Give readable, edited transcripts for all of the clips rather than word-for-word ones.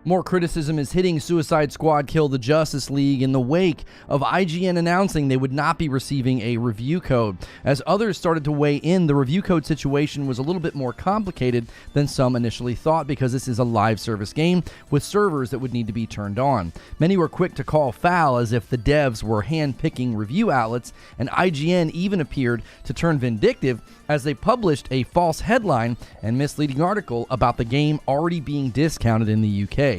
More criticism is hitting Suicide Squad Kill the Justice League in the wake of IGN announcing they would not be receiving a review code. As others started to weigh in, the review code situation was a little bit more complicated than some initially thought because this is a live service game with servers that would need to be turned on. Many were quick to call foul as if the devs were hand-picking review outlets, and IGN even appeared to turn vindictive as they published a false headline and misleading article about the game already being discounted in the UK.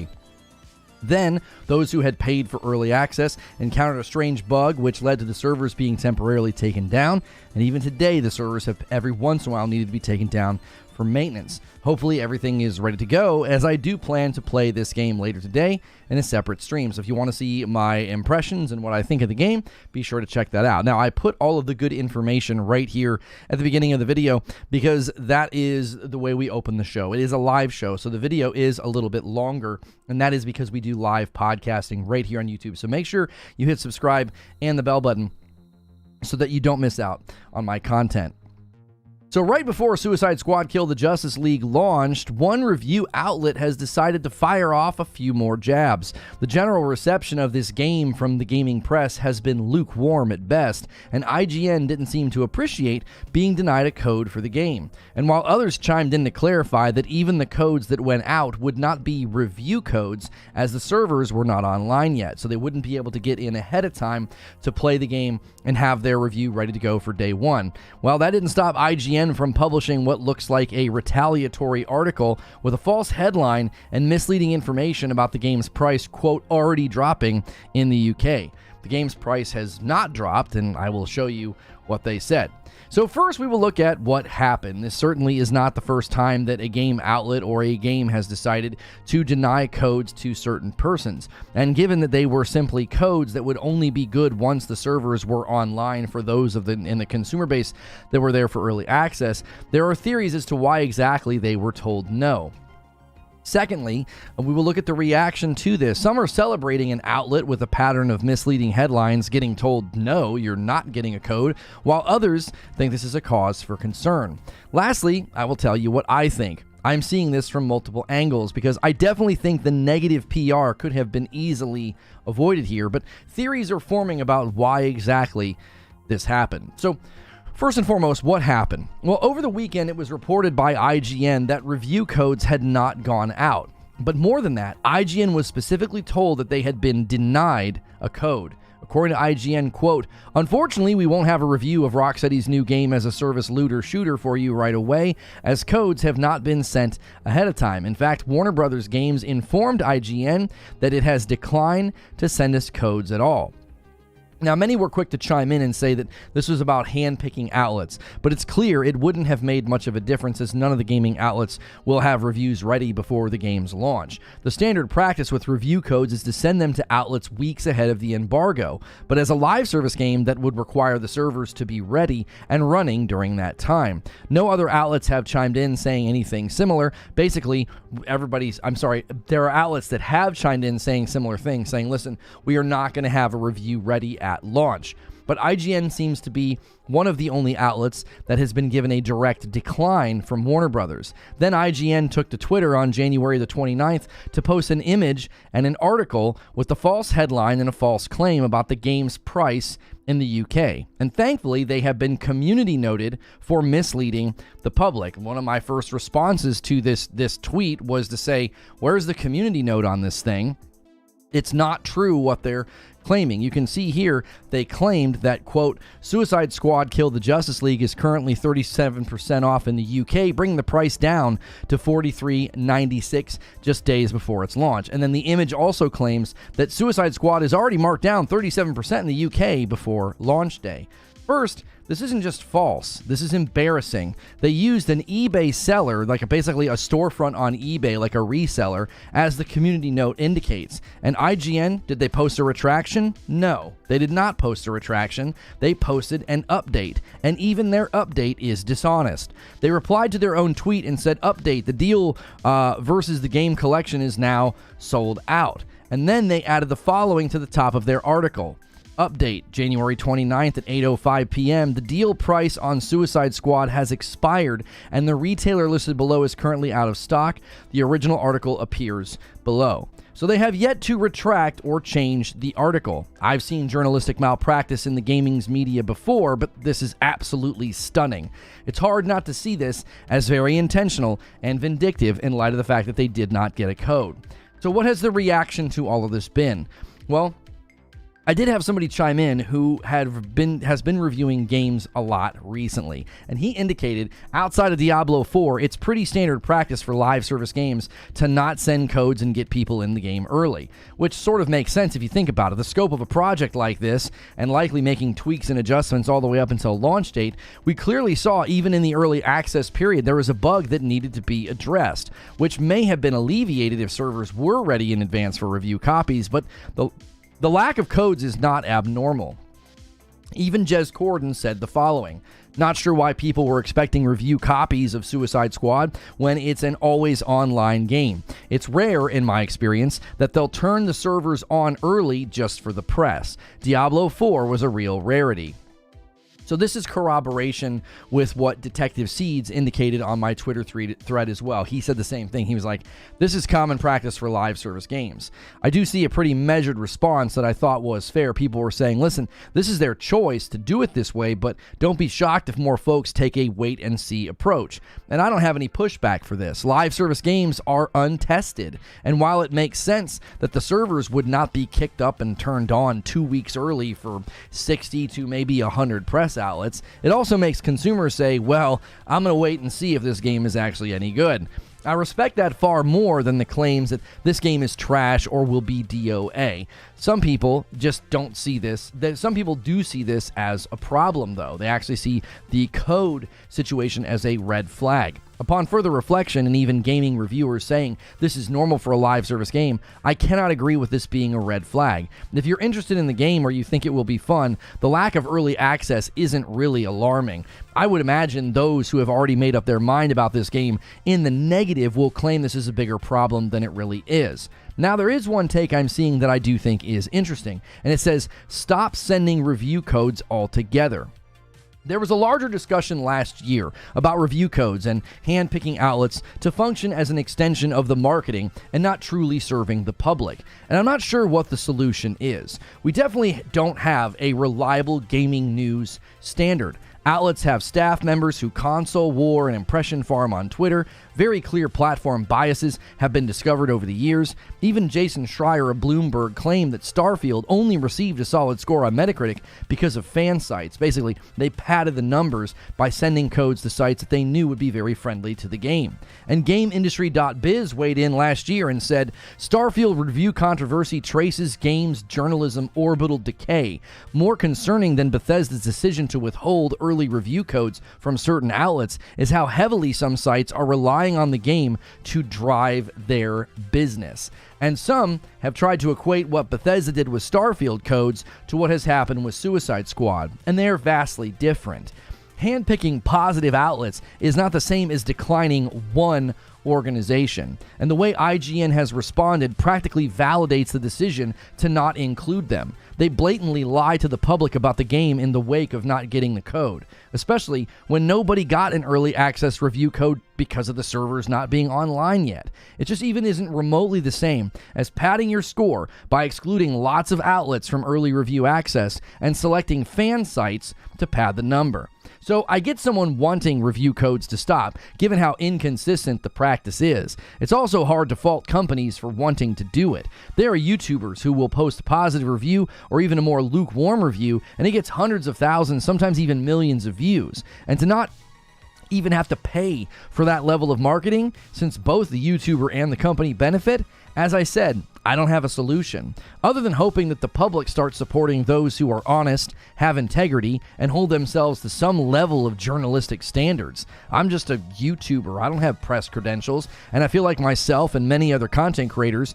Then, those who had paid for early access encountered a strange bug which led to the servers being temporarily taken down, and even today the servers have every once in a while needed to be taken down for maintenance. Hopefully everything is ready to go, as I do plan to play this game later today in a separate stream. So if you want to see my impressions and what I think of the game, be sure to check that out. Now, I put all of the good information right here at the beginning of the video because that is the way we open the show. It is a live show, so the video is a little bit longer, and that is because we do live podcasting right here on YouTube. So make sure you hit subscribe and the bell button so that you don't miss out on my content. So right before Suicide Squad Kill the Justice League launched, one review outlet has decided to fire off a few more jabs. The general reception of this game from the gaming press has been lukewarm at best, and IGN didn't seem to appreciate being denied a code for the game. And while others chimed in to clarify that even the codes that went out would not be review codes, as the servers were not online yet, so they wouldn't be able to get in ahead of time to play the game and have their review ready to go for day one. Well, that didn't stop IGN from publishing what looks like a retaliatory article with a false headline and misleading information about the game's price, quote, already dropping in the UK. The game's price has not dropped, and I will show you what they said. So first we will look at what happened. This certainly is not the first time that a game outlet or a game has decided to deny codes to certain persons. And given that they were simply codes that would only be good once the servers were online for those in the consumer base that were there for early access, there are theories as to why exactly they were told no. Secondly, we will look at the reaction to this. Some are celebrating an outlet with a pattern of misleading headlines getting told, no, you're not getting a code, while others think this is a cause for concern. Lastly, I will tell you what I think. I'm seeing this from multiple angles because I definitely think the negative PR could have been easily avoided here, but theories are forming about why exactly this happened. So, first and foremost, what happened? Well, over the weekend, it was reported by IGN that review codes had not gone out. But more than that, IGN was specifically told that they had been denied a code. According to IGN, quote, unfortunately, we won't have a review of Rocksteady's new game as a service looter shooter for you right away, as codes have not been sent ahead of time. In fact, Warner Brothers Games informed IGN that it has declined to send us codes at all. Now, many were quick to chime in and say that this was about hand-picking outlets, but it's clear it wouldn't have made much of a difference as none of the gaming outlets will have reviews ready before the game's launch. The standard practice with review codes is to send them to outlets weeks ahead of the embargo, but as a live service game, that would require the servers to be ready and running during that time. No other outlets have chimed in saying anything similar. Basically, there are outlets that have chimed in saying similar things, saying, listen, we are not going to have a review ready at launch. But IGN seems to be one of the only outlets that has been given a direct decline from Warner Brothers. Then IGN took to Twitter on January the 29th to post an image and an article with a false headline and a false claim about the game's price in the UK. And thankfully, they have been community noted for misleading the public. One of my first responses to this tweet was to say, where's the community note on this thing? It's not true what they're claiming. You can see here they claimed that, quote, Suicide Squad Kill the Justice League is currently 37% off in the UK, bringing the price down to $43.96 just days before its launch. And then the image also claims that Suicide Squad is already marked down 37% in the UK before launch day. First, this isn't just false. This is embarrassing. They used an eBay seller, basically a storefront on eBay, like a reseller, as the community note indicates. And IGN, did they post a retraction? No, they did not post a retraction. They posted an update, and even their update is dishonest. They replied to their own tweet and said, update, the deal versus the game collection is now sold out. And then they added the following to the top of their article. Update, January 29th at 8:05 p.m. The deal price on Suicide Squad has expired, and the retailer listed below is currently out of stock. The original article appears below. So they have yet to retract or change the article. I've seen journalistic malpractice in the gaming's media before, but this is absolutely stunning. It's hard not to see this as very intentional and vindictive in light of the fact that they did not get a code. So what has the reaction to all of this been? Well, I did have somebody chime in who has been reviewing games a lot recently, and he indicated outside of Diablo 4, it's pretty standard practice for live service games to not send codes and get people in the game early, which sort of makes sense if you think about it. The scope of a project like this, and likely making tweaks and adjustments all the way up until launch date, we clearly saw even in the early access period there was a bug that needed to be addressed, which may have been alleviated if servers were ready in advance for review copies, but the lack of codes is not abnormal. Even Jez Corden said the following: "Not sure why people were expecting review copies of Suicide Squad when it's an always online game. It's rare, in my experience, that they'll turn the servers on early just for the press. Diablo 4 was a real rarity." So this is corroboration with what Detective Seeds indicated on my Twitter thread as well. He said the same thing. He was like, this is common practice for live service games. I do see a pretty measured response that I thought was fair. People were saying, listen, this is their choice to do it this way, but don't be shocked if more folks take a wait and see approach. And I don't have any pushback for this. Live service games are untested. And while it makes sense that the servers would not be kicked up and turned on 2 weeks early for 60 to maybe 100 press outlets, it also makes consumers say, well, I'm going to wait and see if this game is actually any good. I respect that far more than the claims that this game is trash or will be DOA. Some people just don't see this. Some people do see this as a problem, though. They actually see the code situation as a red flag. Upon further reflection, and even gaming reviewers saying this is normal for a live service game, I cannot agree with this being a red flag. If you're interested in the game or you think it will be fun, the lack of early access isn't really alarming. I would imagine those who have already made up their mind about this game in the negative will claim this is a bigger problem than it really is. Now, there is one take I'm seeing that I do think is interesting, and it says, stop sending review codes altogether. There was a larger discussion last year about review codes and hand-picking outlets to function as an extension of the marketing and not truly serving the public. And I'm not sure what the solution is. We definitely don't have a reliable gaming news standard. Outlets have staff members who console war and impression farm on Twitter. Very clear platform biases have been discovered over the years. Even Jason Schreier of Bloomberg claimed that Starfield only received a solid score on Metacritic because of fan sites. Basically, they padded the numbers by sending codes to sites that they knew would be very friendly to the game. And GameIndustry.biz weighed in last year and said, Starfield review controversy traces games journalism orbital decay. More concerning than Bethesda's decision to withhold early review codes from certain outlets is how heavily some sites are relying on the game to drive their business. And some have tried to equate what Bethesda did with Starfield codes to what has happened with Suicide Squad, and they are vastly different. Handpicking positive outlets is not the same as declining one organization, and the way IGN has responded practically validates the decision to not include them. They blatantly lie to the public about the game in the wake of not getting the code, especially when nobody got an early access review code because of the servers not being online yet. It just even isn't remotely the same as padding your score by excluding lots of outlets from early review access and selecting fan sites to pad the number. So I get someone wanting review codes to stop, given how inconsistent the practice is. It's also hard to fault companies for wanting to do it. There are YouTubers who will post a positive review or even a more lukewarm review, and it gets hundreds of thousands, sometimes even millions of views. And to not even have to pay for that level of marketing, since both the YouTuber and the company benefit, as I said, I don't have a solution, other than hoping that the public starts supporting those who are honest, have integrity, and hold themselves to some level of journalistic standards. I'm just a YouTuber. I don't have press credentials, and I feel like myself and many other content creators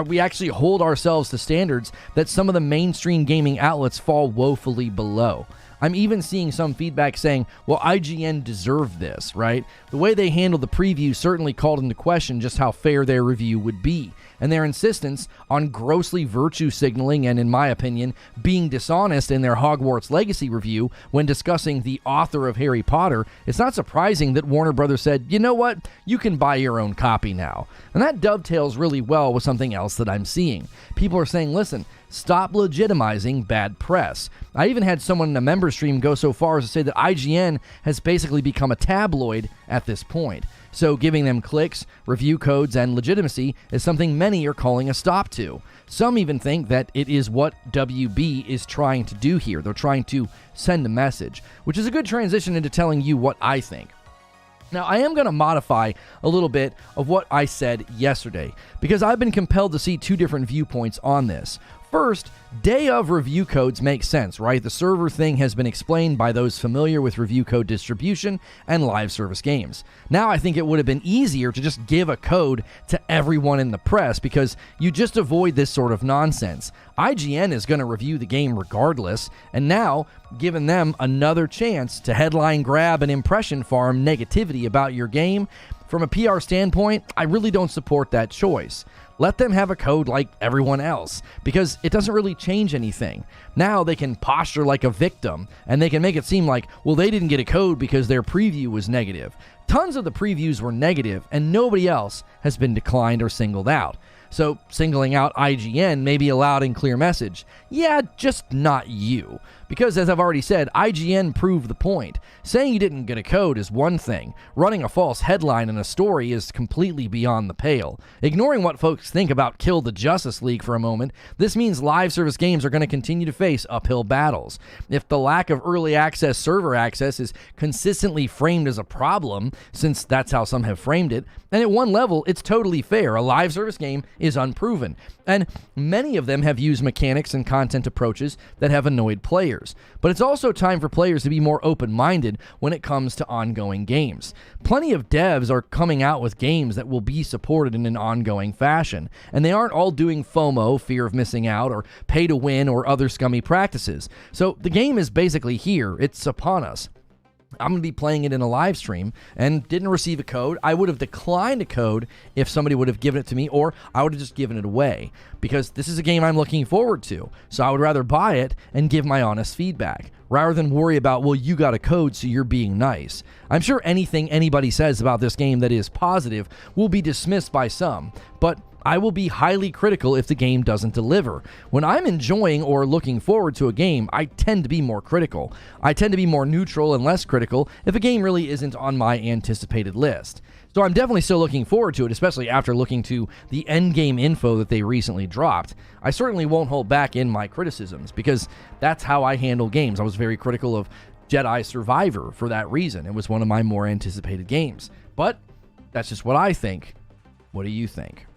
we actually hold ourselves to standards that some of the mainstream gaming outlets fall woefully below. I'm even seeing some feedback saying, well, IGN deserved this, right? The way they handled the preview certainly called into question just how fair their review would be. And their insistence on grossly virtue signaling and, in my opinion, being dishonest in their Hogwarts Legacy review when discussing the author of Harry Potter, it's not surprising that Warner Brothers said, you know what, you can buy your own copy now. And that dovetails really well with something else that I'm seeing. People are saying, listen, stop legitimizing bad press. I even had someone in a member stream go so far as to say that IGN has basically become a tabloid at this point. So giving them clicks, review codes, and legitimacy is something many are calling a stop to. Some even think that it is what WB is trying to do here. They're trying to send a message, which is a good transition into telling you what I think. Now, I am going to modify a little bit of what I said yesterday, because I've been compelled to see two different viewpoints on this. First, day of review codes makes sense, right? The server thing has been explained by those familiar with review code distribution and live service games. Now I think it would have been easier to just give a code to everyone in the press because you just avoid this sort of nonsense. IGN is going to review the game regardless, and now giving them another chance to headline grab and impression farm negativity about your game, from a PR standpoint, I really don't support that choice. Let them have a code like everyone else, because it doesn't really change anything. Now they can posture like a victim, and they can make it seem like, well, they didn't get a code because their preview was negative. Tons of the previews were negative, and nobody else has been declined or singled out. So singling out IGN may be a loud and clear message. Yeah, just not you. Because as I've already said, IGN proved the point. Saying you didn't get a code is one thing. Running a false headline in a story is completely beyond the pale. Ignoring what folks think about Kill the Justice League for a moment, this means live service games are going to continue to face uphill battles. If the lack of early access server access is consistently framed as a problem, since that's how some have framed it, and at one level, it's totally fair. A live service game is unproven, and many of them have used mechanics and content approaches that have annoyed players. But it's also time for players to be more open-minded when it comes to ongoing games. Plenty of devs are coming out with games that will be supported in an ongoing fashion, and they aren't all doing FOMO, fear of missing out, or pay to win, or other scummy practices. So the game is basically here. It's upon us. I'm going to be playing it in a live stream and didn't receive a code. I would have declined a code if somebody would have given it to me, or I would have just given it away, because this is a game I'm looking forward to. So I would rather buy it and give my honest feedback rather than worry about, well, you got a code, so you're being nice. I'm sure anything anybody says about this game that is positive will be dismissed by some, but I will be highly critical if the game doesn't deliver. When I'm enjoying or looking forward to a game, I tend to be more critical. I tend to be more neutral and less critical if a game really isn't on my anticipated list. So I'm definitely still looking forward to it, especially after looking to the endgame info that they recently dropped. I certainly won't hold back in my criticisms, because that's how I handle games. I was very critical of Jedi Survivor for that reason. It was one of my more anticipated games. But that's just what I think. What do you think?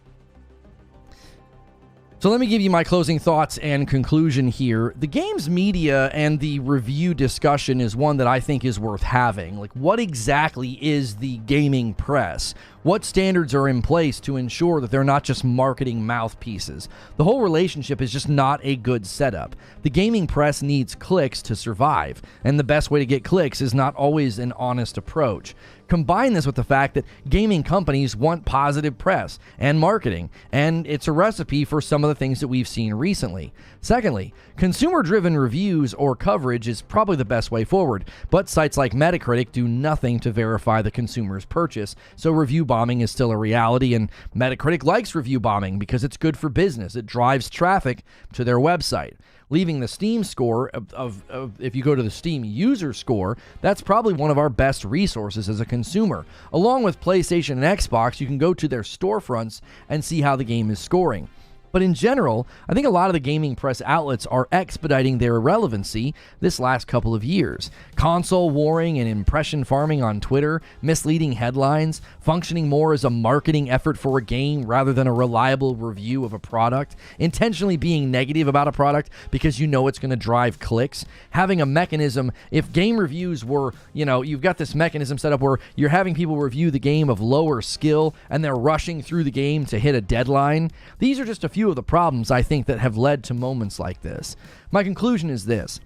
So let me give you my closing thoughts and conclusion here. The game's media and the review discussion is one that I think is worth having. Like, what exactly is the gaming press? What standards are in place to ensure that they're not just marketing mouthpieces? The whole relationship is just not a good setup. The gaming press needs clicks to survive, and the best way to get clicks is not always an honest approach. Combine this with the fact that gaming companies want positive press and marketing, and it's a recipe for some of the things that we've seen recently. Secondly, consumer-driven reviews or coverage is probably the best way forward, but sites like Metacritic do nothing to verify the consumer's purchase, so review bombing is still a reality, and Metacritic likes review bombing because it's good for business. It drives traffic to their website. Leaving the Steam score of if you go to the Steam user score, that's probably one of our best resources as a consumer. Along with PlayStation and Xbox, you can go to their storefronts and see how the game is scoring. But in general, I think a lot of the gaming press outlets are expediting their irrelevancy this last couple of years. Console warring and impression farming on Twitter, misleading headlines, functioning more as a marketing effort for a game rather than a reliable review of a product, intentionally being negative about a product because you know it's going to drive clicks, having a mechanism, if game reviews were, you've got this mechanism set up where you're having people review the game of lower skill and they're rushing through the game to hit a deadline. These are just a few of the problems I think that have led to moments like this. My conclusion is this.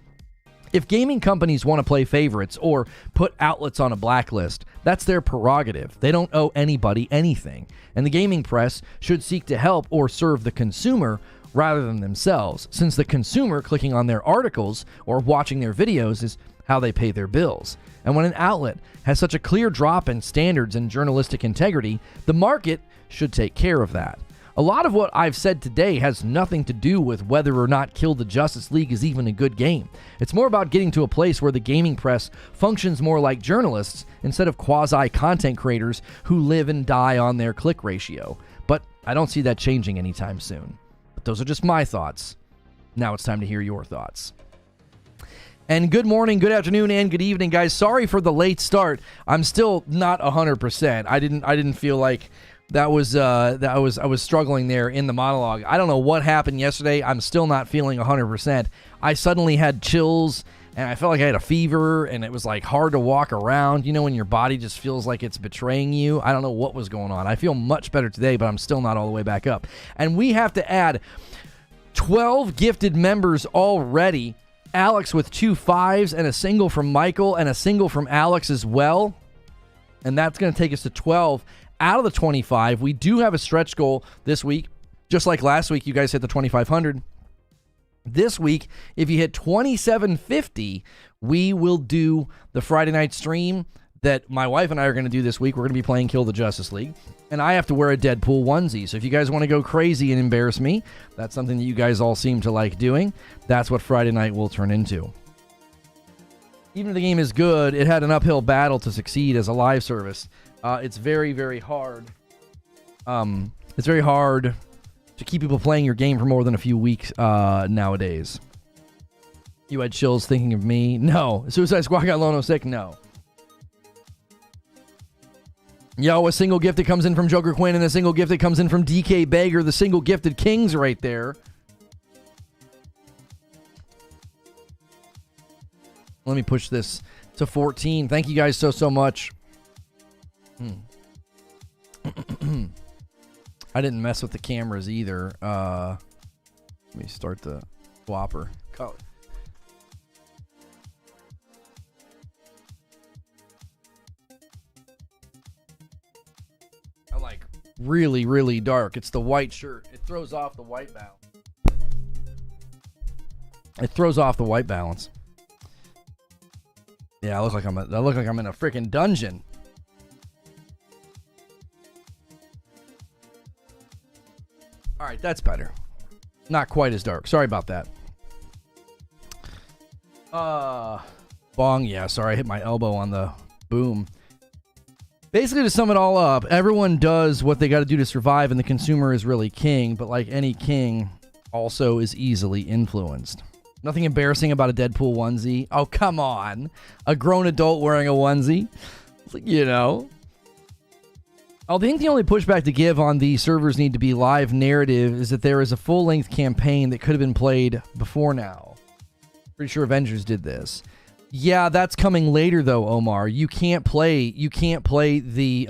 If gaming companies want to play favorites or put outlets on a blacklist, that's their prerogative. They don't owe anybody anything. And the gaming press should seek to help or serve the consumer rather than themselves, since the consumer clicking on their articles or watching their videos is how they pay their bills. And when an outlet has such a clear drop in standards and journalistic integrity, the market should take care of that. A lot of what I've said today has nothing to do with whether or not Kill the Justice League is even a good game. It's more about getting to a place where the gaming press functions more like journalists instead of quasi-content creators who live and die on their click ratio. But I don't see that changing anytime soon. But those are just my thoughts. Now it's time to hear your thoughts. And good morning, good afternoon, and good evening, guys. Sorry for the late start. I'm still not 100%. I didn't feel like I was struggling there in the monologue. I don't know what happened yesterday. I'm still not feeling 100%. I suddenly had chills, and I felt like I had a fever, and it was like hard to walk around. You know, when your body just feels like it's betraying you. I don't know what was going on. I feel much better today, but I'm still not all the way back up. And we have to add 12 gifted members already. Alex with 2 5s and a single from Michael and a single from Alex as well. And that's going to take us to 12 out of the 25. We do have a stretch goal this week. Just like last week, you guys hit the 2,500. This week, if you hit 2,750, we will do the Friday night stream that my wife and I are going to do this week. We're going to be playing Kill the Justice League. And I have to wear a Deadpool onesie. So if you guys want to go crazy and embarrass me, that's something that you guys all seem to like doing. That's what Friday night will turn into. Even if the game is good, it had an uphill battle to succeed as a live service. It's very, very hard. It's very hard to keep people playing your game for more than a few weeks nowadays. You had chills thinking of me? No. Suicide Squad got Lono sick? No. Yo, a single gift that comes in from Joker Quinn and a single gift that comes in from DK Bager. The single gifted kings right there. Let me push this to 14. Thank you guys so much. I didn't mess with the cameras either. Let me start the swapper. I like really, really dark. It's the white shirt. It throws off the white balance. Yeah, I look like I'm in a freaking dungeon. All right, that's better. Not quite as dark. Sorry about that. Bong, yeah, sorry, I hit my elbow on the boom. Basically, to sum it all up, everyone does what they got to do to survive, and the consumer is really king, but like any king, also is easily influenced. Nothing embarrassing about a Deadpool onesie. Oh, come on. A grown adult wearing a onesie. You know. I think the only pushback to give on the servers need to be live narrative is that there is a full-length campaign that could have been played before now. Pretty sure Avengers did this. Yeah, that's coming later though, Omar. You can't play the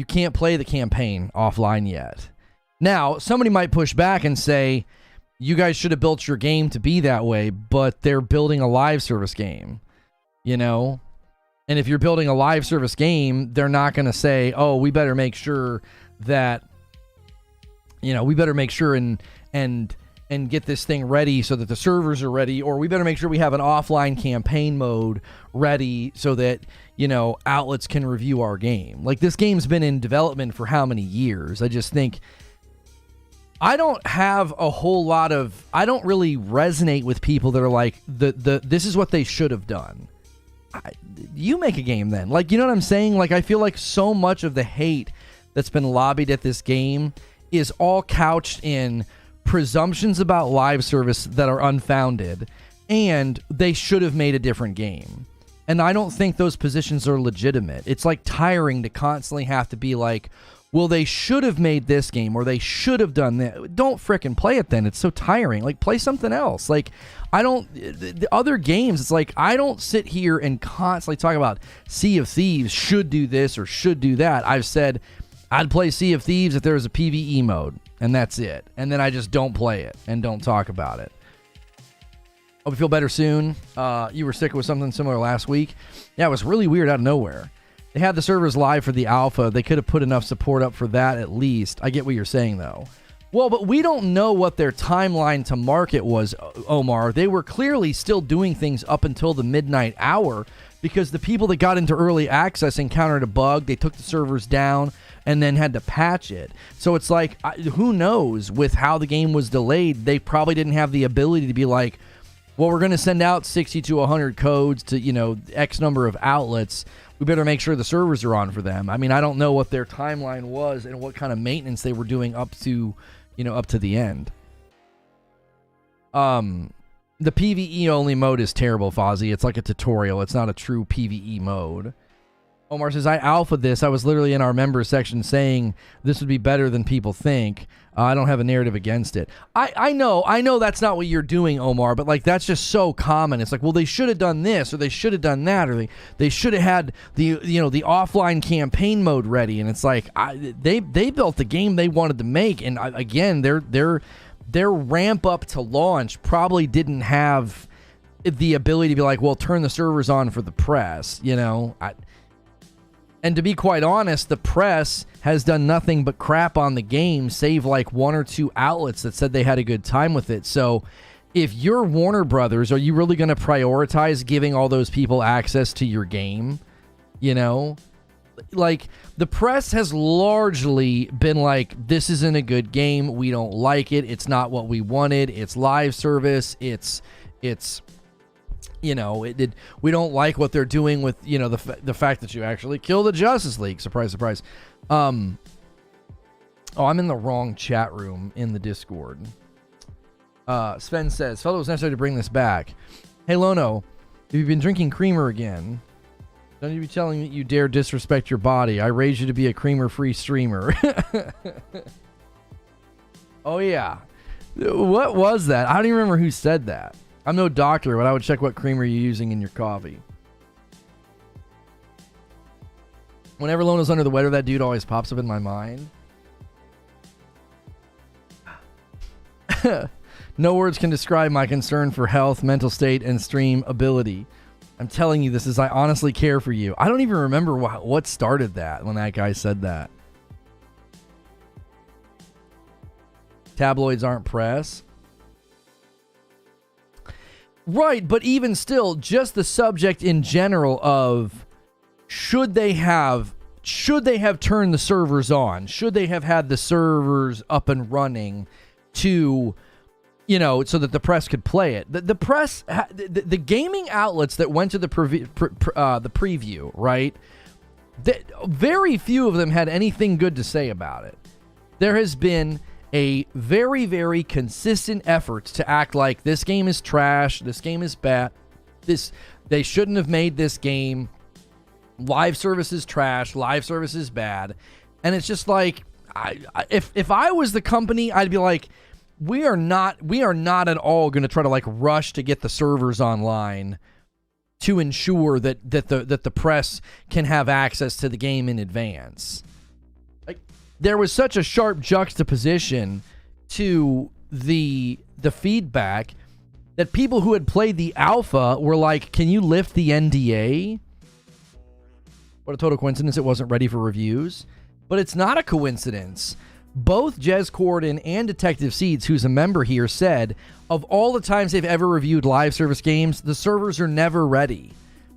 campaign offline yet. Now, somebody might push back and say, you guys should have built your game to be that way, but they're building a live service game, you know? And if you're building a live service game, they're not going to say, oh, we better make sure that, you know, we better make sure and get this thing ready so that the servers are ready, or we better make sure we have an offline campaign mode ready so that, you know, outlets can review our game. Like, this game's been in development for how many years? I just think I don't have a whole lot of, I don't really resonate with people that are like, this is what they should have done. You make a game then. Like, you know what I'm saying? Like, I feel like so much of the hate that's been lobbied at this game is all couched in presumptions about live service that are unfounded, and they should have made a different game. And I don't think those positions are legitimate. It's like tiring to constantly have to be like, well, they should have made this game, or they should have done that. Don't frickin' play it then. It's so tiring. Like, play something else. Like, the other games, it's like, I don't sit here and constantly talk about Sea of Thieves should do this or should do that. I've said I'd play Sea of Thieves if there was a PvE mode, and that's it. And then I just don't play it and don't talk about it. Hope you feel better soon. You were sick with something similar last week. Yeah, it was really weird out of nowhere. They had the servers live for the alpha. They could have put enough support up for that at least. I get what you're saying, though. Well, but we don't know what their timeline to market was, Omar. They were clearly still doing things up until the midnight hour because the people that got into early access encountered a bug. They took the servers down and then had to patch it. So it's like, who knows with how the game was delayed. They probably didn't have the ability to be like, well, we're going to send out 60 to 100 codes to, you know, X number of outlets. We better make sure the servers are on for them. I mean, I don't know what their timeline was and what kind of maintenance they were doing up to, you know, up to the end. The PvE only mode is terrible, Fozzie. It's like a tutorial. It's not a true PvE mode. Omar says, I alpha this. I was literally in our members section saying this would be better than people think. I don't have a narrative against it. I know that's not what you're doing, Omar, but like that's just so common. It's like, well, they should have done this or they should have done that or they should have had the, you know, the offline campaign mode ready. And it's like they built the game they wanted to make, and again, their ramp up to launch probably didn't have the ability to be like, well, turn the servers on for the press, you know. And to be quite honest, the press has done nothing but crap on the game, save like one or two outlets that said they had a good time with it. So if you're Warner Brothers, are you really going to prioritize giving all those people access to your game? You know? Like, the press has largely been like, this isn't a good game. We don't like it. It's not what we wanted. It's live service. It's you know, we don't like what they're doing with, you know, the fact that you actually kill the Justice League. Surprise, surprise. Oh, I'm in the wrong chat room in the Discord. Sven says, felt it was necessary to bring this back. Hey, Lono, have you been drinking creamer again? Don't you be telling me you dare disrespect your body. I raised you to be a creamer-free streamer. Oh, yeah. What was that? I don't even remember who said that. I'm no doctor, but I would check what creamer you're using in your coffee. Whenever Lona's under the weather, that dude always pops up in my mind. No words can describe my concern for health, mental state, and stream ability. I'm telling you this as I honestly care for you. I don't even remember what started that when that guy said that. Tabloids aren't press. Right, but even still, just the subject in general of should they have turned the servers on? Should they have had the servers up and running to, you know, so that the press could play it? The press, the gaming outlets that went to the preview, right? Very few of them had anything good to say about it. There has been a very, very consistent effort to act like this game is trash, this game is bad, they shouldn't have made this game, live service is trash, live service is bad. And it's just like, if I was the company, I'd be like, we are not at all going to try to like rush to get the servers online to ensure that the press can have access to the game in advance. There was such a sharp juxtaposition to the feedback that people who had played the alpha were like, can you lift the NDA? What a total coincidence it wasn't ready for reviews. But it's not a coincidence. Both Jez Corden and Detective Seeds, who's a member here, said of all the times they've ever reviewed live service games, the servers are never ready.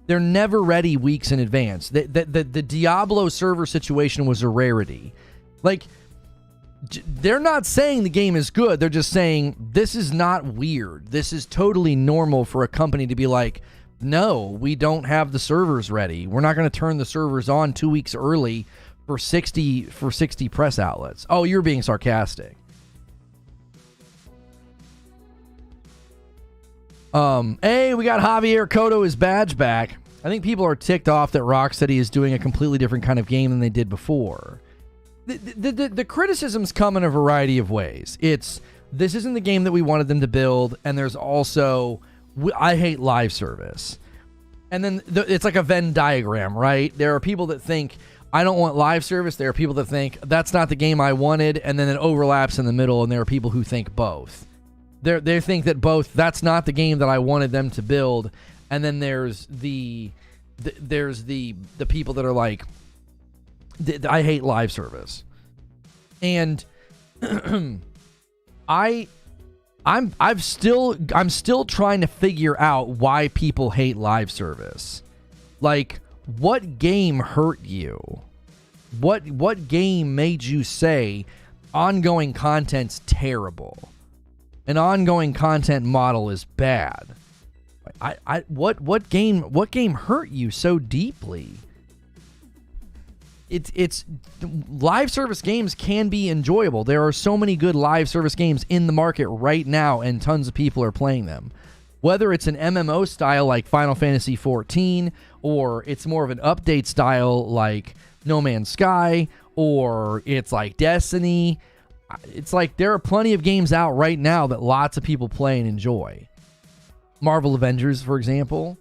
They're never ready weeks in advance. The Diablo server situation was a rarity. Like, they're not saying the game is good. They're just saying this is not weird. This is totally normal for a company to be like, no, we don't have the servers ready. We're not going to turn the servers on 2 weeks early for 60 press outlets. Oh, you're being sarcastic. Hey, we got Javier Cotto his badge back. I think people are ticked off that Rocksteady is doing a completely different kind of game than they did before. The criticisms come in a variety of ways. It's, this isn't the game that we wanted them to build, and there's also, I hate live service. And then it's like a Venn diagram, right? There are people that think, I don't want live service. There are people that think, that's not the game I wanted, and then it overlaps in the middle, and there are people who think both. They think that both that's not the game that I wanted them to build, and then there's the people that are like, I hate live service, and I'm still trying to figure out why people hate live service. Like, what game hurt you? What game made you say ongoing content's terrible? An ongoing content model is bad. What game hurt you so deeply? It's live service games can be enjoyable. There are so many good live service games in the market right now, and tons of people are playing them. Whether it's an MMO style like Final Fantasy XIV, or it's more of an update style like No Man's Sky, or it's like Destiny. It's like there are plenty of games out right now that lots of people play and enjoy. Marvel Avengers, for example.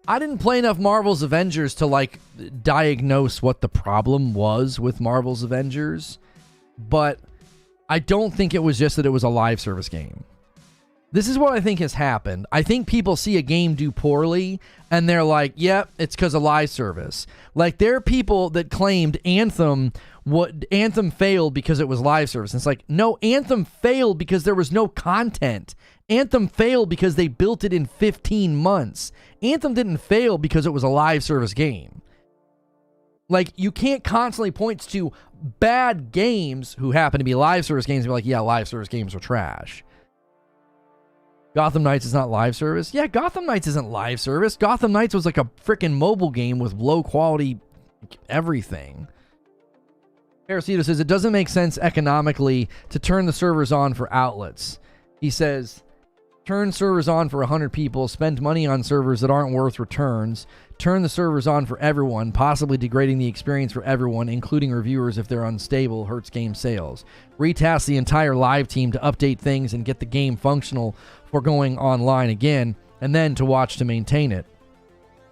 I didn't play enough Marvel's Avengers to like diagnose what the problem was with Marvel's Avengers, but I don't think it was just that it was a live service game. This is what I think has happened. I think people see a game do poorly and they're like, yep, it's because of live service. Like, there are people that claimed Anthem failed because it was live service. And it's like, no, Anthem failed because there was no content. Anthem failed because they built it in 15 months. Anthem didn't fail because it was a live service game. Like, you can't constantly point to bad games who happen to be live service games and be like, yeah, live service games are trash. Gotham Knights is not live service? Yeah, Gotham Knights isn't live service. Gotham Knights was like a freaking mobile game with low quality everything. Parasito says, it doesn't make sense economically to turn the servers on for outlets. He says, turn servers on for 100 people, spend money on servers that aren't worth returns, turn the servers on for everyone, possibly degrading the experience for everyone, including reviewers if they're unstable, hurts game sales. Retask the entire live team to update things and get the game functional for going online again, and then to watch to maintain it.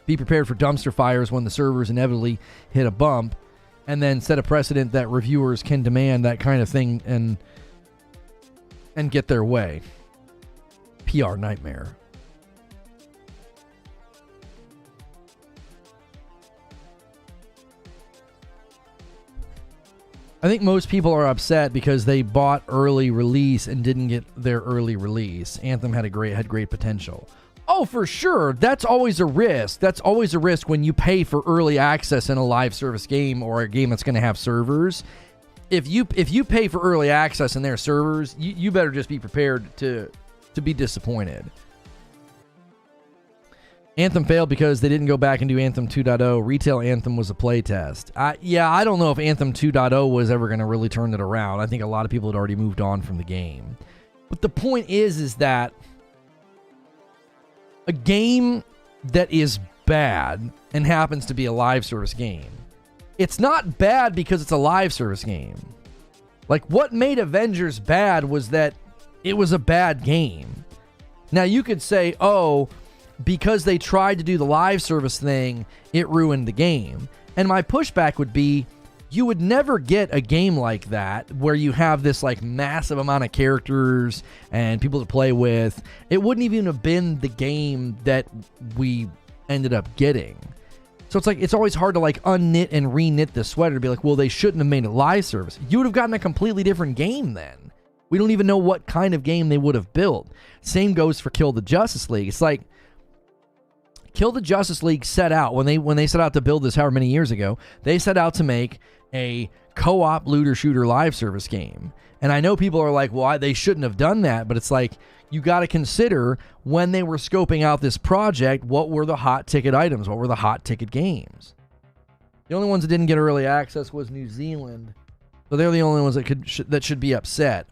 Be prepared for dumpster fires when the servers inevitably hit a bump, and then set a precedent that reviewers can demand that kind of thing and get their way. PR nightmare. I think most people are upset because they bought early release and didn't get their early release. Anthem had great potential. Oh, for sure. That's always a risk. That's always a risk when you pay for early access in a live service game or a game that's going to have servers. If you pay for early access in their servers, you better just be prepared to be disappointed. Anthem failed because they didn't go back and do Anthem 2.0. Retail Anthem was a playtest. I don't know if Anthem 2.0 was ever going to really turn it around. I think a lot of people had already moved on from the game. But the point is that a game that is bad and happens to be a live service game, it's not bad because it's a live service game. Like, what made Avengers bad was that it was a bad game. Now, you could say, oh, because they tried to do the live service thing, it ruined the game. And my pushback would be, you would never get a game like that where you have this like massive amount of characters and people to play with. It wouldn't even have been the game that we ended up getting. So it's like, it's always hard to like unknit and reknit the sweater to be like, well, they shouldn't have made it live service. You would have gotten a completely different game then. We don't even know what kind of game they would have built. Same goes for Kill the Justice League. It's like, Kill the Justice League set out, when they set out to build this however many years ago, they set out to make a co-op looter shooter live service game. And I know people are like, well, they shouldn't have done that, but it's like, you got to consider when they were scoping out this project, what were the hot ticket items? What were the hot ticket games? The only ones that didn't get early access was New Zealand. So they're the only ones that should be upset.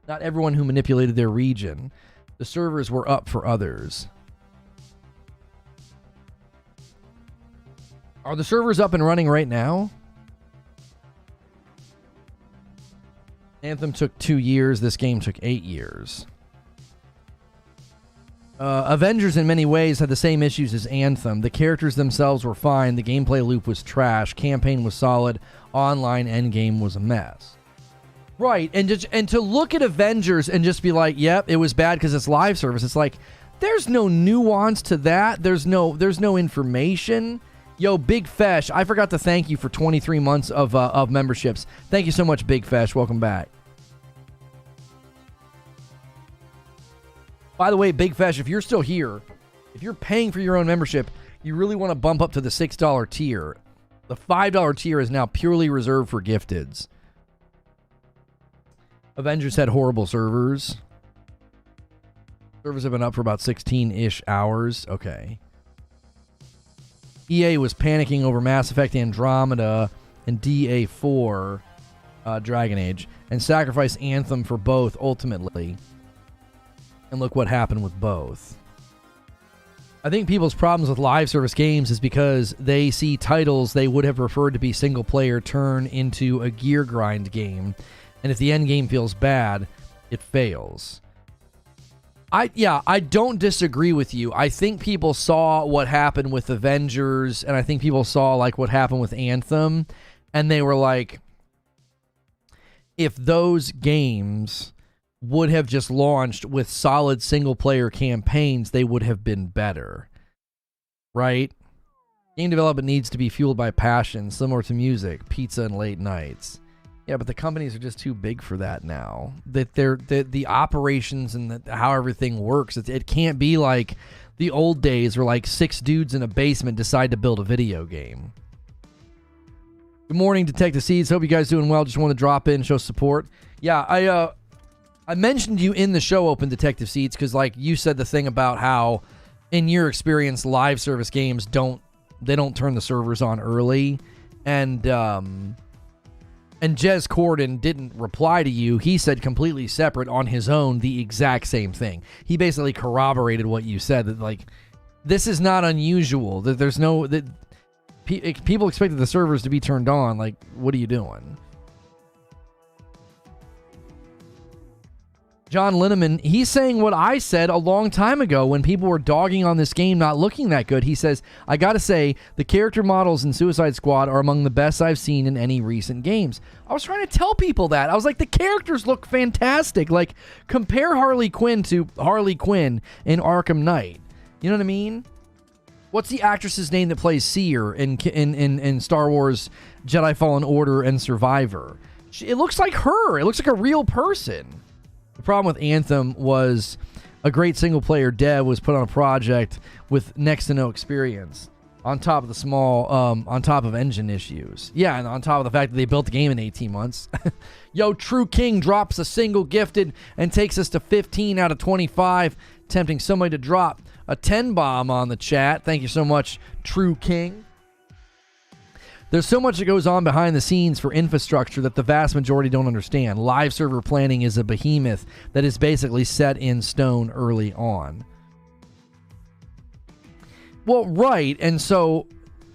Not everyone who manipulated their region. The servers were up for others. Are the servers up and running right now? Anthem took 2 years. This game took 8 years. Avengers in many ways had the same issues as Anthem. The characters themselves were fine. The gameplay loop was trash. Campaign was solid. Online endgame was a mess. Right, and to look at Avengers and just be like, yep, it was bad because it's live service. It's like, there's no nuance to that. There's no information. Yo, Big Fesh, I forgot to thank you for 23 months of memberships. Thank you so much, Big Fesh. Welcome back. By the way, Big Fesh, if you're still here, if you're paying for your own membership, you really want to bump up to the $6 tier. The $5 tier is now purely reserved for gifteds. Avengers had horrible servers. Servers have been up for about 16-ish hours. Okay. EA was panicking over Mass Effect Andromeda and DA4, Dragon Age, and sacrificed Anthem for both ultimately. And look what happened with both. I think people's problems with live service games is because they see titles they would have preferred to be single player turn into a gear grind game. And if the end game feels bad, it fails. I don't disagree with you. I think people saw what happened with Avengers, and I think people saw like what happened with Anthem, and they were like, if those games would have just launched with solid single player campaigns, they would have been better. Right? Game development needs to be fueled by passion, similar to music, pizza, and late nights. Yeah, but the companies are just too big for that now. That the operations and how everything works, it can't be like the old days where like 6 dudes in a basement decide to build a video game. Good morning, Detective Seeds. Hope you guys doing well. Just want to drop in, show support. Yeah, I mentioned you in the show open, Detective Seeds, because like you said the thing about how in your experience live service games don't turn the servers on early, and Jez Corden didn't reply to you. He said completely separate on his own the exact same thing. He basically corroborated what you said, that like this is not unusual, that there's no that people expected the servers to be turned on. Like, what are you doing? John Linneman, he's saying what I said a long time ago when people were dogging on this game not looking that good. He says, I gotta say, the character models in Suicide Squad are among the best I've seen in any recent games. I was trying to tell people that. I was like, the characters look fantastic. Like, compare Harley Quinn to Harley Quinn in Arkham Knight. You know what I mean? What's the actress's name that plays Seer in Star Wars Jedi Fallen Order and Survivor? It looks like her. It looks like a real person. The problem with Anthem was a great single-player dev was put on a project with next to no experience, on top of on top of engine issues. Yeah, and on top of the fact that they built the game in 18 months. Yo, True King drops a single gifted and takes us to 15 out of 25, tempting somebody to drop a 10 bomb on the chat. Thank you so much, True King. There's so much that goes on behind the scenes for infrastructure that the vast majority don't understand. Live server planning is a behemoth that is basically set in stone early on. Well, right. And so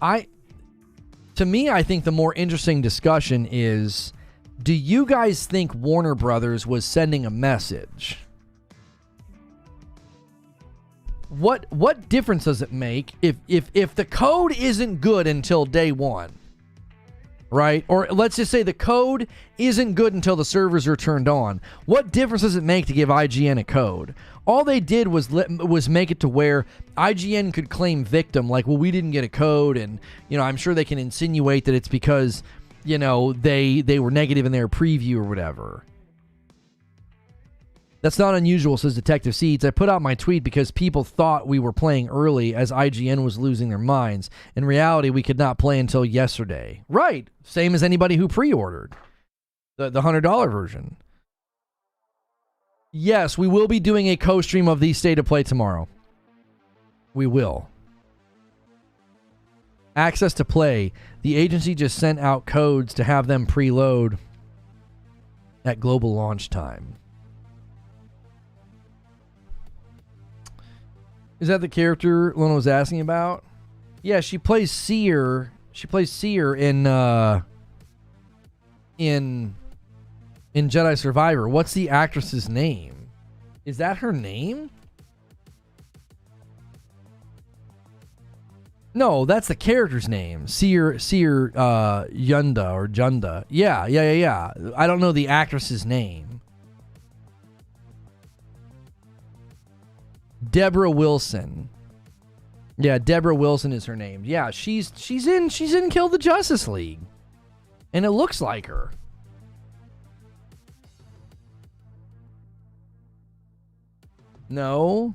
to me, I think the more interesting discussion is, do you guys think Warner Brothers was sending a message? What difference does it make if the code isn't good until day one? Right? Or let's just say the code isn't good until the servers are turned on. What difference does it make to give IGN a code? All they did was make it to where IGN could claim victim, like, well, we didn't get a code, and, you know, I'm sure they can insinuate that it's because, you know, they were negative in their preview or whatever. That's not unusual, says Detective Seeds. I put out my tweet because people thought we were playing early as IGN was losing their minds. In reality, we could not play until yesterday. Right. Same as anybody who pre-ordered the $100 version. Yes, we will be doing a co-stream of the State of Play tomorrow. We will. Access to play. The agency just sent out codes to have them preload at global launch time. Is that the character Lono was asking about? Yeah, she plays Seer. She plays Seer in Jedi Survivor. What's the actress's name? Is that her name? No, that's the character's name. Seer Yunda or Junda. Yeah. I don't know the actress's name. Deborah Wilson. Yeah, Deborah Wilson is her name. Yeah, she's in Kill the Justice League. And it looks like her. No.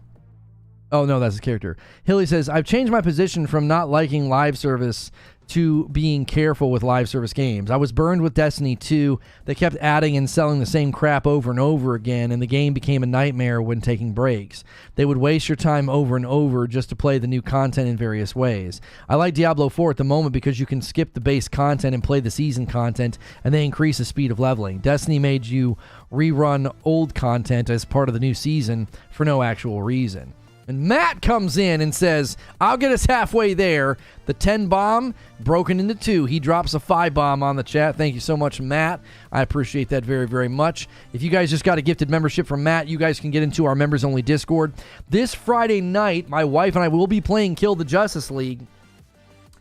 Oh, no, that's the character. Hilly says, I've changed my position from not liking live service to being careful with live service games. I was burned with Destiny 2. They kept adding and selling the same crap over and over again, and the game became a nightmare when taking breaks. They would waste your time over and over just to play the new content in various ways. I like Diablo 4 at the moment because you can skip the base content and play the season content, and they increase the speed of leveling. Destiny made you rerun old content as part of the new season for no actual reason. And Matt comes in and says, I'll get us halfway there. The 10 bomb broken into 2. He drops a 5 bomb on the chat. Thank you so much, Matt. I appreciate that very, very much. If you guys just got a gifted membership from Matt, you guys can get into our members-only Discord. This Friday night, my wife and I will be playing Kill the Justice League.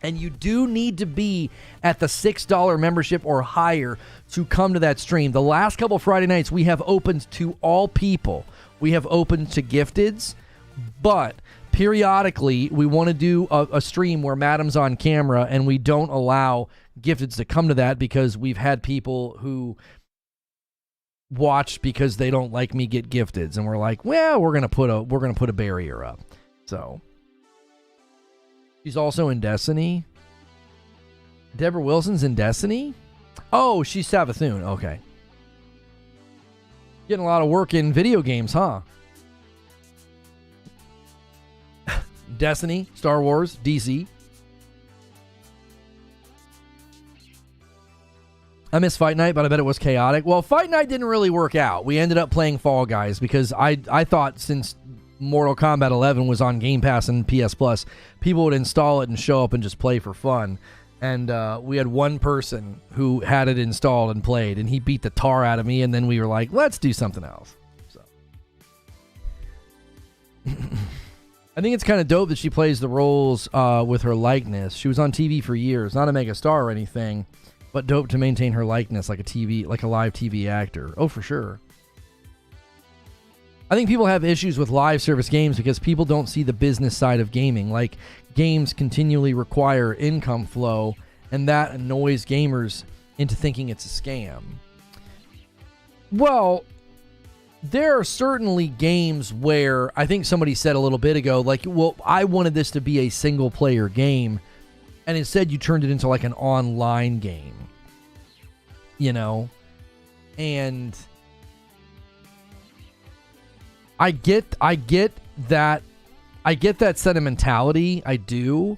And you do need to be at the $6 membership or higher to come to that stream. The last couple Friday nights, we have opened to all people. We have opened to gifteds. But periodically, we want to do a stream where Madam's on camera, and we don't allow gifteds to come to that because we've had people who watch because they don't like me get gifteds, and we're like, well, we're gonna put a barrier up. So she's also in Destiny. Deborah Wilson's in Destiny. Oh, she's Savathun. Okay, getting a lot of work in video games, huh? Destiny, Star Wars, DC. I miss Fight Night, but I bet it was chaotic. Well, Fight Night didn't really work out. We ended up playing Fall Guys because I thought since Mortal Kombat 11 was on Game Pass and PS Plus, people would install it and show up and just play for fun. And we had one person who had it installed and played, and he beat the tar out of me, and then we were like, let's do something else. So I think it's kind of dope that she plays the roles with her likeness. She was on TV for years, not a mega star or anything, but dope to maintain her likeness like a live TV actor. Oh, for sure. I think people have issues with live service games because people don't see the business side of gaming. Like, games continually require income flow, and that annoys gamers into thinking it's a scam. Well, there are certainly games where I think somebody said a little bit ago, like, well, I wanted this to be a single player game, and instead you turned it into like an online game, you know? And I get that sentimentality. I do.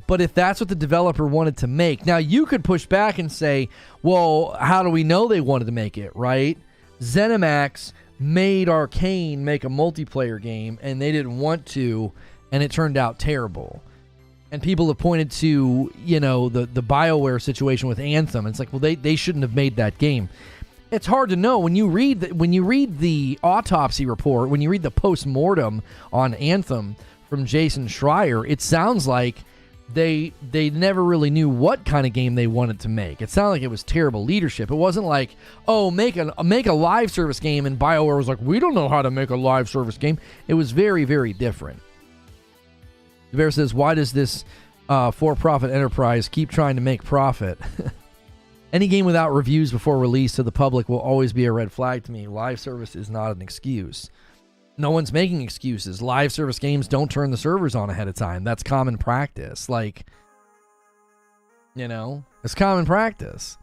But if that's what the developer wanted to make, now you could push back and say, well, how do we know they wanted to make it, right? ZeniMax made Arcane make a multiplayer game, and they didn't want to, and it turned out terrible. And people have pointed to, you know, the BioWare situation with Anthem. It's like, well, they shouldn't have made that game. It's hard to know when you read the autopsy report, when you read the post-mortem on Anthem from Jason Schreier. It sounds like they never really knew what kind of game they wanted to make. It sounded like it was terrible leadership. It wasn't like, oh, make a live service game, and BioWare was like, we don't know how to make a live service game. It was very, very different. The Bear says, why does this for-profit enterprise keep trying to make profit? Any game without reviews before release to the public will always be a red flag to me. Live service is not an excuse. No one's making excuses. Live service games don't turn the servers on ahead of time. That's common practice. Like, you know, it's common practice.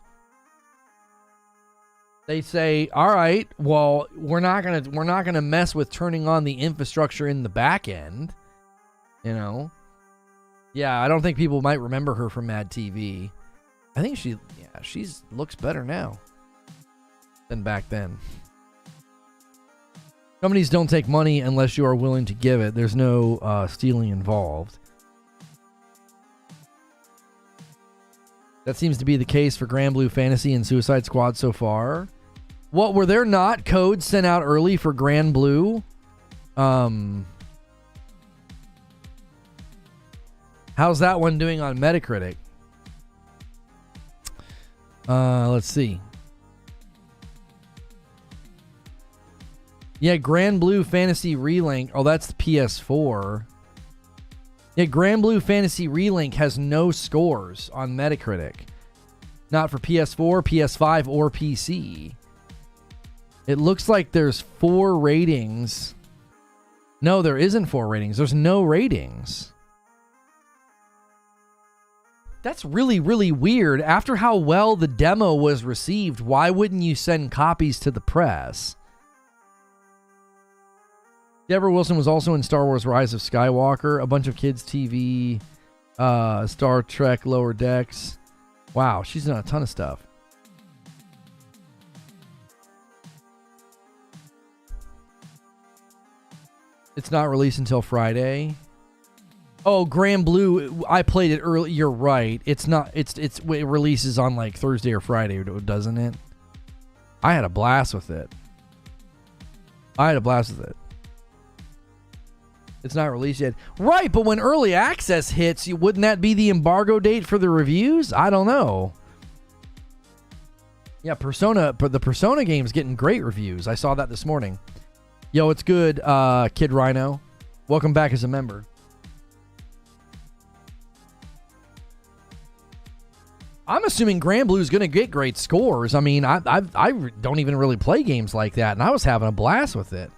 They say, all right, well, we're not gonna mess with turning on the infrastructure in the back end. You know? Yeah, I don't think people might remember her from Mad TV. I think she's looks better now than back then. Companies don't take money unless you are willing to give it. There's no stealing involved. That seems to be the case for Granblue Fantasy and Suicide Squad so far. What, were there not codes sent out early for Granblue? How's that one doing on Metacritic? Let's see. Yeah, Granblue Fantasy Relink. Oh, that's the PS4. Yeah, Granblue Fantasy Relink has no scores on Metacritic. Not for PS4, PS5, or PC. It looks like there's 4 ratings. No, there isn't 4 ratings. There's no ratings. That's really, really weird. After how well the demo was received, why wouldn't you send copies to the press? Deborah Wilson was also in Star Wars Rise of Skywalker, a bunch of kids' TV, Star Trek Lower Decks. Wow, she's done a ton of stuff. It's not released until Friday. Oh, Granblue, I played it early. You're right. It's not. It releases on like Thursday or Friday, doesn't it? I had a blast with it. It's not released yet. Right, but when early access hits, wouldn't that be the embargo date for the reviews? I don't know. Yeah, the Persona game's getting great reviews. I saw that this morning. Yo, it's good, Kid Rhino. Welcome back as a member. I'm assuming Granblue's going to get great scores. I mean, I don't even really play games like that, and I was having a blast with it.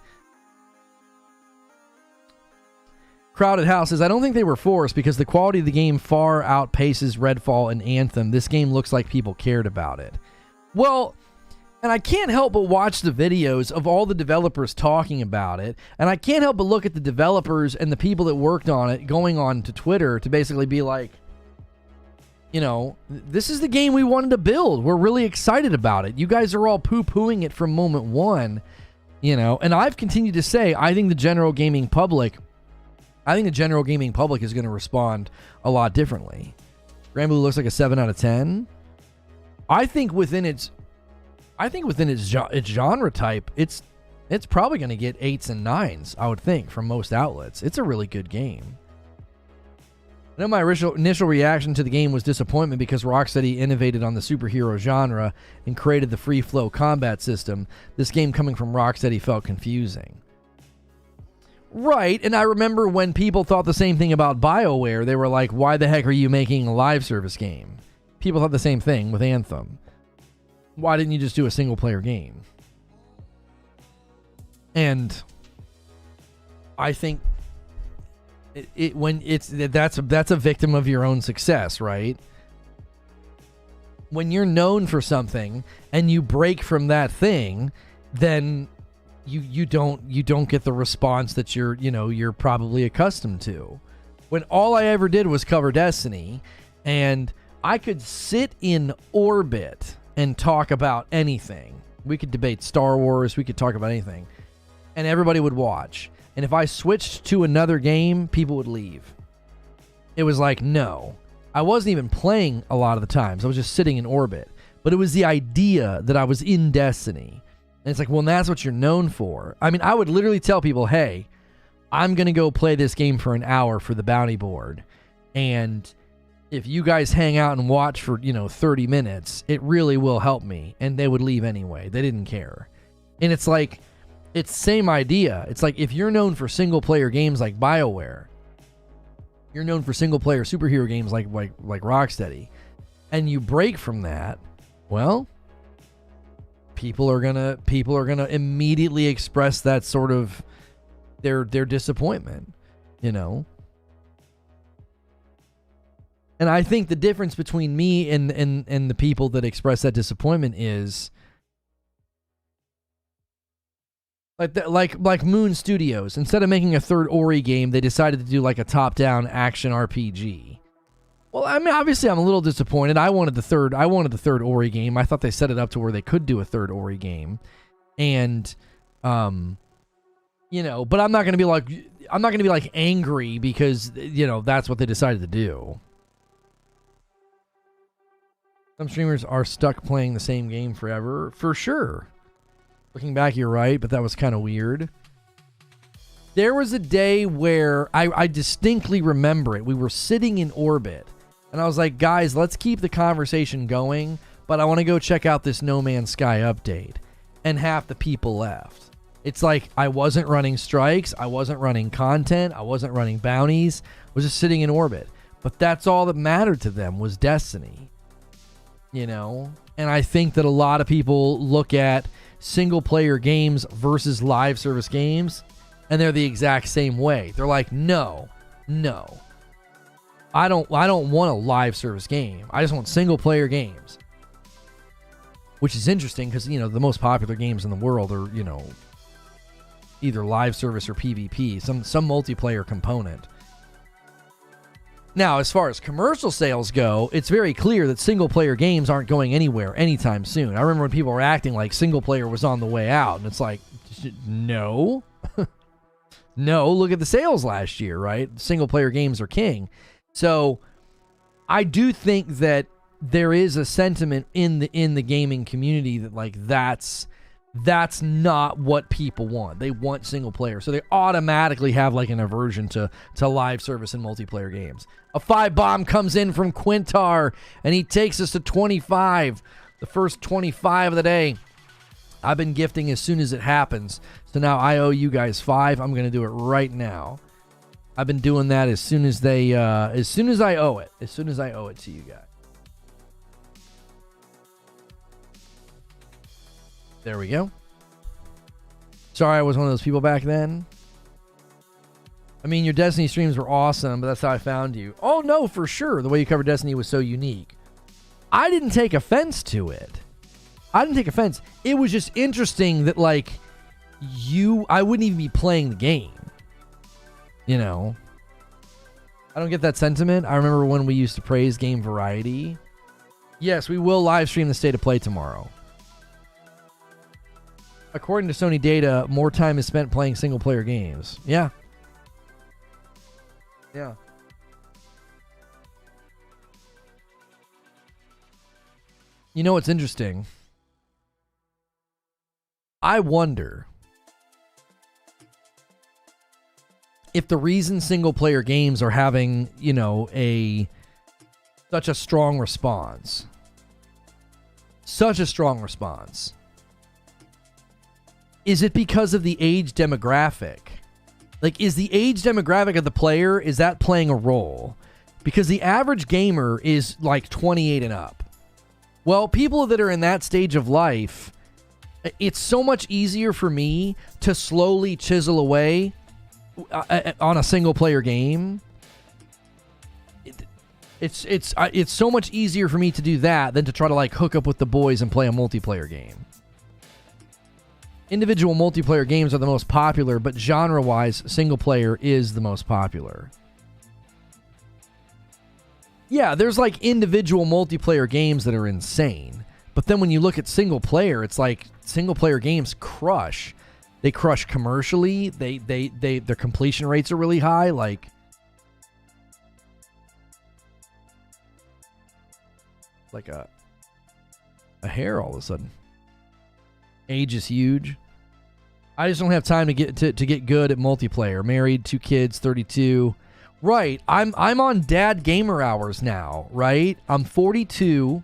Crowded House says, I don't think they were forced because the quality of the game far outpaces Redfall and Anthem. This game looks like people cared about it. Well, and I can't help but watch the videos of all the developers talking about it, and I can't help but look at the developers and the people that worked on it going on to Twitter to basically be like, you know, this is the game we wanted to build. We're really excited about it. You guys are all poo-pooing it from moment one, you know, and I've continued to say, I think the general gaming public is going to respond a lot differently. Granblue looks like a 7 out of 10. I think within its genre type, it's probably going to get 8s and 9s, I would think, from most outlets. It's a really good game. I know my initial reaction to the game was disappointment because Rocksteady innovated on the superhero genre and created the free flow combat system. This game coming from Rocksteady felt confusing. Right, and I remember when people thought the same thing about BioWare. They were like, why the heck are you making a live service game? People thought the same thing with Anthem. Why didn't you just do a single player game? And I think that's a victim of your own success, right? When you're known for something and you break from that thing, then you don't get the response that you're probably accustomed to. When all I ever did was cover Destiny, and I could sit in orbit and talk about anything. We could debate Star Wars, we could talk about anything, and everybody would watch. And if I switched to another game, people would leave. It was like, no. I wasn't even playing a lot of the times. I was just sitting in orbit. But it was the idea that I was in Destiny. And it's like, well, that's what you're known for. I mean, I would literally tell people, hey, I'm going to go play this game for an hour for the bounty board. And if you guys hang out and watch for, 30 minutes, it really will help me. And they would leave anyway. They didn't care. And it's like, it's the same idea. It's like if you're known for single-player games like BioWare, you're known for single-player superhero games like Rocksteady, and you break from that, well, people are gonna immediately express that sort of their disappointment, And I think the difference between me and the people that express that disappointment is like Moon Studios. Instead of making a third Ori game, they decided to do like a top-down action RPG. Well, I mean, obviously, I'm a little disappointed. I wanted the third Ori game. I thought they set it up to where they could do a third Ori game, and but I'm not gonna be like angry because that's what they decided to do. Some streamers are stuck playing the same game forever, for sure. Looking back, you're right, but that was kind of weird. There was a day where I distinctly remember it. We were sitting in orbit, and I was like, guys, let's keep the conversation going, but I want to go check out this No Man's Sky update. And half the people left. It's like I wasn't running strikes, I wasn't running content, I wasn't running bounties, I was just sitting in orbit. But that's all that mattered to them was Destiny. You know? And I think that a lot of people look at single player games versus live service games, and they're the exact same way. They're like, no. I don't want a live service game. I just want single player games. Which is interesting because, you know, the most popular games in the world are, you know, either live service or PvP, some multiplayer component. Now, as far as commercial sales go, it's very clear that single-player games aren't going anywhere anytime soon. I remember when people were acting like single-player was on the way out, and it's like, no. No, look at the sales last year, right? Single-player games are king. So, I do think that there is a sentiment in the gaming community that, like, that's not what people want. They want single player. So they automatically have like an aversion to live service and multiplayer games. A 5-bomb comes in from Quintar, and he takes us to 25. The first 25 of the day. I've been gifting as soon as it happens. So now I owe you guys 5. I'm going to do it right now. I've been doing that as soon as I owe it. As soon as I owe it to you guys. There we go. Sorry I was one of those people back then. I mean, your Destiny streams were awesome, but that's how I found you. Oh, no, for sure. The way you covered Destiny was so unique. I didn't take offense to it. I didn't take offense. It was just interesting that, like, I wouldn't even be playing the game. You know? I don't get that sentiment. I remember when we used to praise game variety. Yes, we will live stream the State of Play tomorrow. According to Sony data, more time is spent playing single-player games. Yeah. Yeah. You know what's interesting? I wonder if the reason single-player games are having, you know, such a strong response. Is it because of the age demographic? Like, is the age demographic of the player, is that playing a role? Because the average gamer is like 28 and up. Well, people that are in that stage of life, it's so much easier for me to slowly chisel away on a single player game. It's so much easier for me to do that than to try to like hook up with the boys and play a multiplayer game. Individual multiplayer games are the most popular, but genre-wise, single-player is the most popular. Yeah, there's like individual multiplayer games that are insane, but then when you look at single-player, it's like single-player games crush. They crush commercially. Their completion rates are really high. Like a hair all of a sudden. Age is huge. I just don't have time to get good at multiplayer. Married, 2 kids, 32. Right. I'm on dad gamer hours now, right? I'm 42,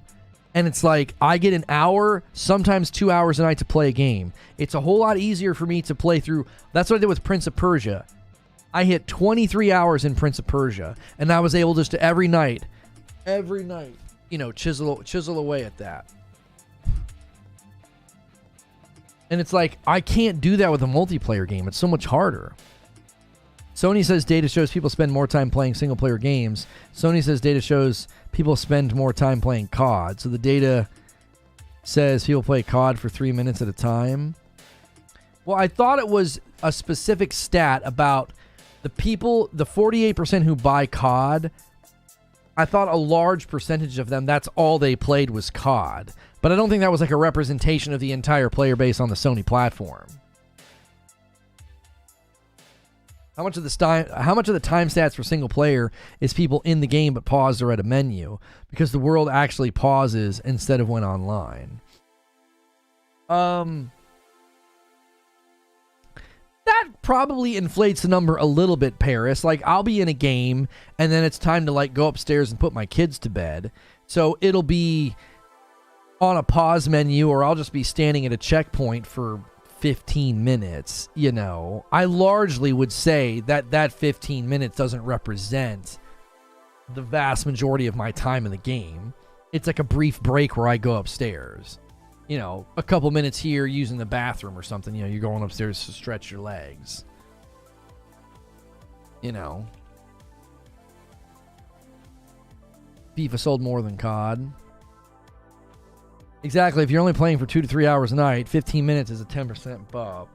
and it's like I get an hour, sometimes 2 hours a night to play a game. It's a whole lot easier for me to play through. That's what I did with Prince of Persia. I hit 23 hours in Prince of Persia, and I was able just to every night, you know, chisel away at that. And it's like, I can't do that with a multiplayer game. It's so much harder. Sony says data shows people spend more time playing single-player games. Sony says data shows people spend more time playing COD. So the data says people play COD for 3 minutes at a time. Well, I thought it was a specific stat about the people, the 48% who buy COD. I thought a large percentage of them, that's all they played was COD. But I don't think that was like a representation of the entire player base on the Sony platform. How much of the time stats for single player is people in the game but paused or at a menu? Because the world actually pauses instead of when online. That that probably inflates the number a little bit, Paris. Like, I'll be in a game, and then it's time to, like, go upstairs and put my kids to bed. So it'll be on a pause menu, or I'll just be standing at a checkpoint for 15 minutes, you know. I largely would say that that 15 minutes doesn't represent the vast majority of my time in the game. It's like a brief break where I go upstairs. You know, a couple minutes here using the bathroom or something. You know, you're going upstairs to stretch your legs. You know. FIFA sold more than COD. Exactly. If you're only playing for 2 to 3 hours a night, 15 minutes is a 10% bump.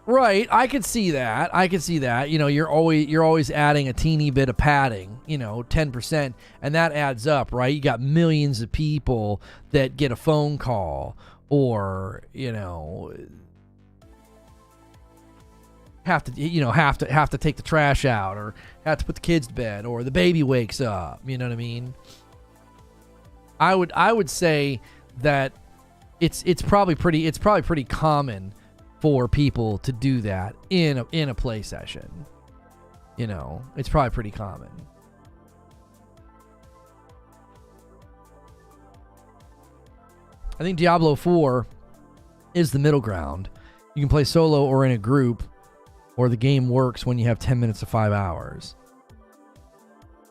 Right, I could see that. You know, you're always adding a teeny bit of padding, you know, 10%, and that adds up, right? You got millions of people that get a phone call, or, you know, have to take the trash out, or have to put the kids to bed, or the baby wakes up. You know what I mean? I would say that it's probably pretty common for people to do that in a play session. You know, it's probably pretty common. I think Diablo 4 is the middle ground. You can play solo or in a group, or the game works when you have 10 minutes to 5 hours.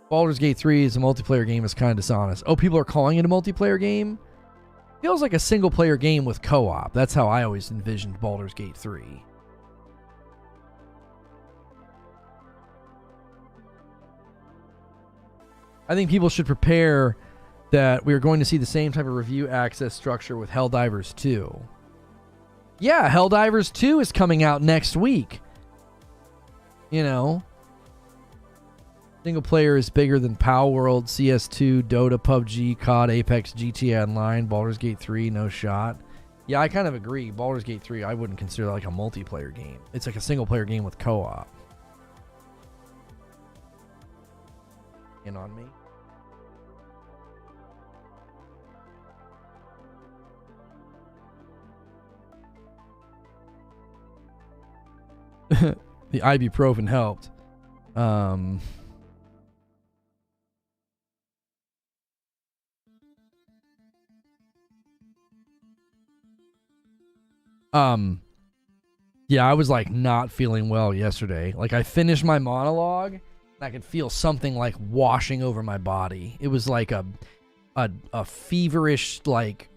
Baldur's Gate 3 is a multiplayer game. It's kind of dishonest. Oh, people are calling it a multiplayer game? Feels like a single-player game with co-op. That's how I always envisioned Baldur's Gate 3. I think people should prepare that we are going to see the same type of review access structure with Helldivers 2. Yeah, Helldivers 2 is coming out next week. You know, single player is bigger than PoW World, CS2, Dota, PUBG, COD, Apex, GTA Online, Baldur's Gate 3, no shot. Yeah, I kind of agree. Baldur's Gate 3, I wouldn't consider like a multiplayer game. It's like a single player game with co-op. In on me. The ibuprofen helped. Yeah, I was like not feeling well yesterday. Like, I finished my monologue and I could feel something like washing over my body. It was like a feverish, like,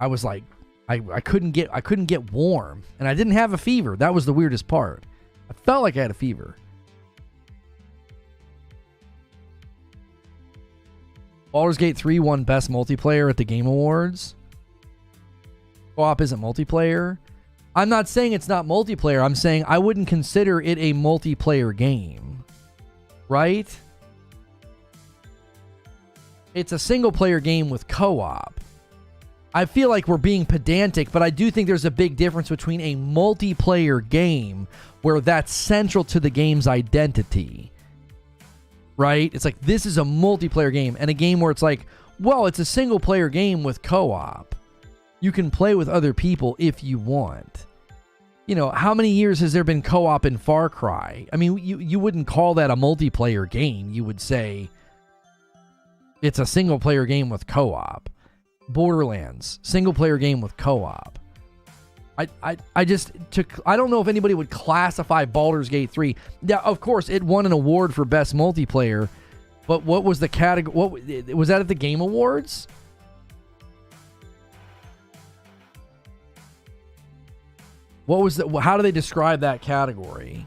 I was like, I couldn't get warm, and I didn't have a fever. That was the weirdest part. I felt like I had a fever. Baldur's Gate 3 won Best Multiplayer at the Game Awards. Co-op isn't multiplayer. I'm not saying it's not multiplayer. I'm saying I wouldn't consider it a multiplayer game. Right? It's a single-player game with co-op. I feel like we're being pedantic, but I do think there's a big difference between a multiplayer game where that's central to the game's identity. Right? It's like, this is a multiplayer game, and a game where it's like, well, it's a single-player game with co-op. You can play with other people if you want. You know, how many years has there been co-op in Far Cry? I mean, you wouldn't call that a multiplayer game. You would say it's a single-player game with co-op. Borderlands, single-player game with co-op. I don't know if anybody would classify Baldur's Gate 3. Yeah, of course, it won an award for Best Multiplayer, but what was the category? What was that at the Game Awards? What was the? How do they describe that category?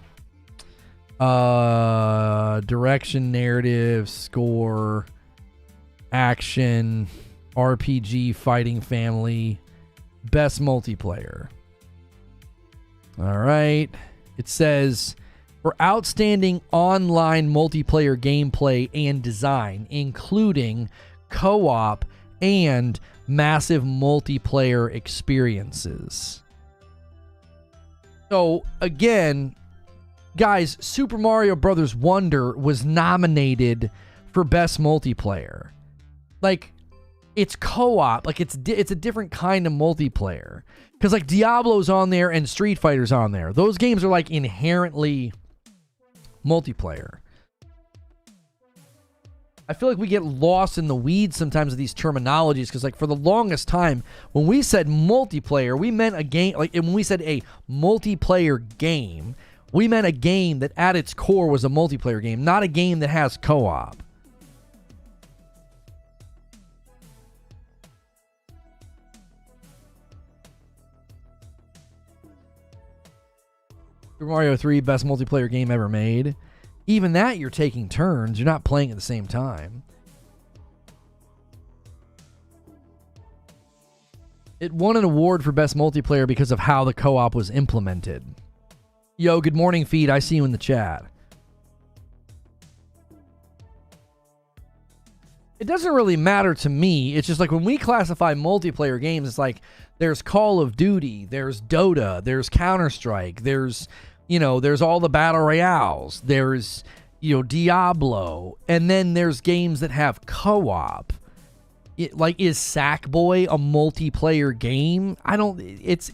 Direction, narrative, score, action, RPG, fighting family, best multiplayer. All right. It says, for outstanding online multiplayer gameplay and design, including co-op and massive multiplayer experiences. So, again, guys, Super Mario Bros. Wonder was nominated for Best Multiplayer. Like, it's co-op. Like, it's a different kind of multiplayer. Because, like, Diablo's on there and Street Fighter's on there. Those games are, like, inherently multiplayer. I feel like we get lost in the weeds sometimes of these terminologies, because, like, for the longest time, when we said multiplayer, we meant a game, like, when we said a multiplayer game, we meant a game that at its core was a multiplayer game, not a game that has co-op. Super Mario 3, best multiplayer game ever made. Even that, you're taking turns. You're not playing at the same time. It won an award for best multiplayer because of how the co-op was implemented. Yo, good morning, Feed. I see you in the chat. It doesn't really matter to me. It's just like when we classify multiplayer games, it's like there's Call of Duty, there's Dota, there's Counter-Strike, there's, you know, there's all the battle royales, there's, you know, Diablo, and then there's games that have co-op. Like, is Sackboy a multiplayer game? I don't. It's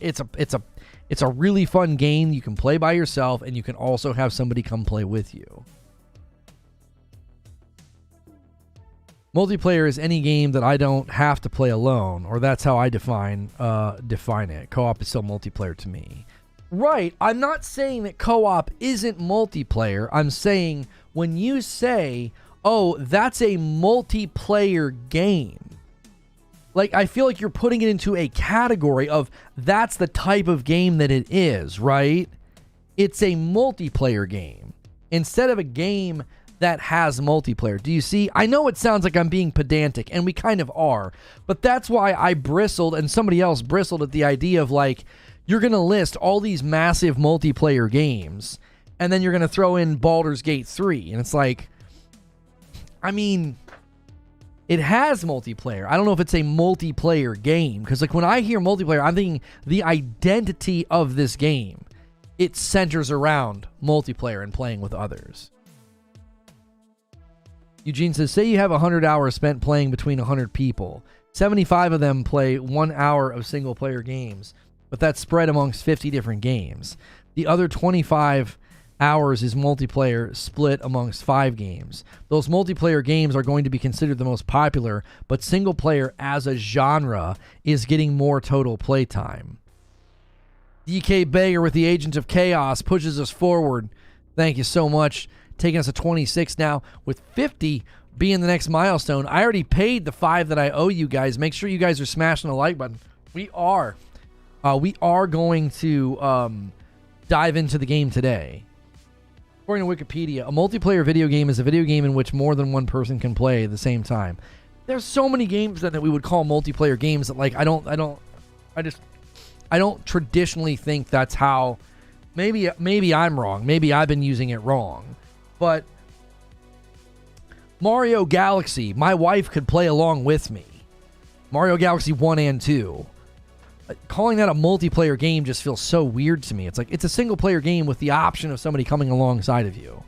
a really fun game you can play by yourself, and you can also have somebody come play with you. Multiplayer is any game that I don't have to play alone, or that's how I define it. Co-op is still multiplayer to me. Right. I'm not saying that co-op isn't multiplayer. I'm saying when you say, oh, that's a multiplayer game, like, I feel like you're putting it into a category of that's the type of game that it is, right? It's a multiplayer game instead of a game that has multiplayer. Do you see? I know it sounds like I'm being pedantic, and we kind of are, but that's why I bristled and somebody else bristled at the idea of, like, you're going to list all these massive multiplayer games, and then you're going to throw in Baldur's Gate 3, and it's like, I mean, it has multiplayer. I don't know if it's a multiplayer game, because, like, when I hear multiplayer, I'm thinking the identity of this game, it centers around multiplayer and playing with others. Eugene says, say you have 100 hours spent playing between 100 people. 75 of them play 1 hour of single-player games, but that's spread amongst 50 different games. The other 25 hours is multiplayer split amongst 5 games. Those multiplayer games are going to be considered the most popular, but single-player as a genre is getting more total playtime. DK Bayer with the Agent of Chaos pushes us forward. Thank you so much. Taking us to 26 now, with 50 being the next milestone. I already paid the 5 that I owe you guys. Make sure you guys are smashing the like button. We are going to dive into the game today. According to Wikipedia, a multiplayer video game is a video game in which more than one person can play at the same time. There's so many games that we would call multiplayer games that, like, I don't traditionally think that's how. Maybe I'm wrong. Maybe I've been using it wrong. But Mario Galaxy, my wife could play along with me. Mario Galaxy 1 and 2. Calling that a multiplayer game just feels so weird to me. It's like, it's a single player game with the option of somebody coming alongside of you.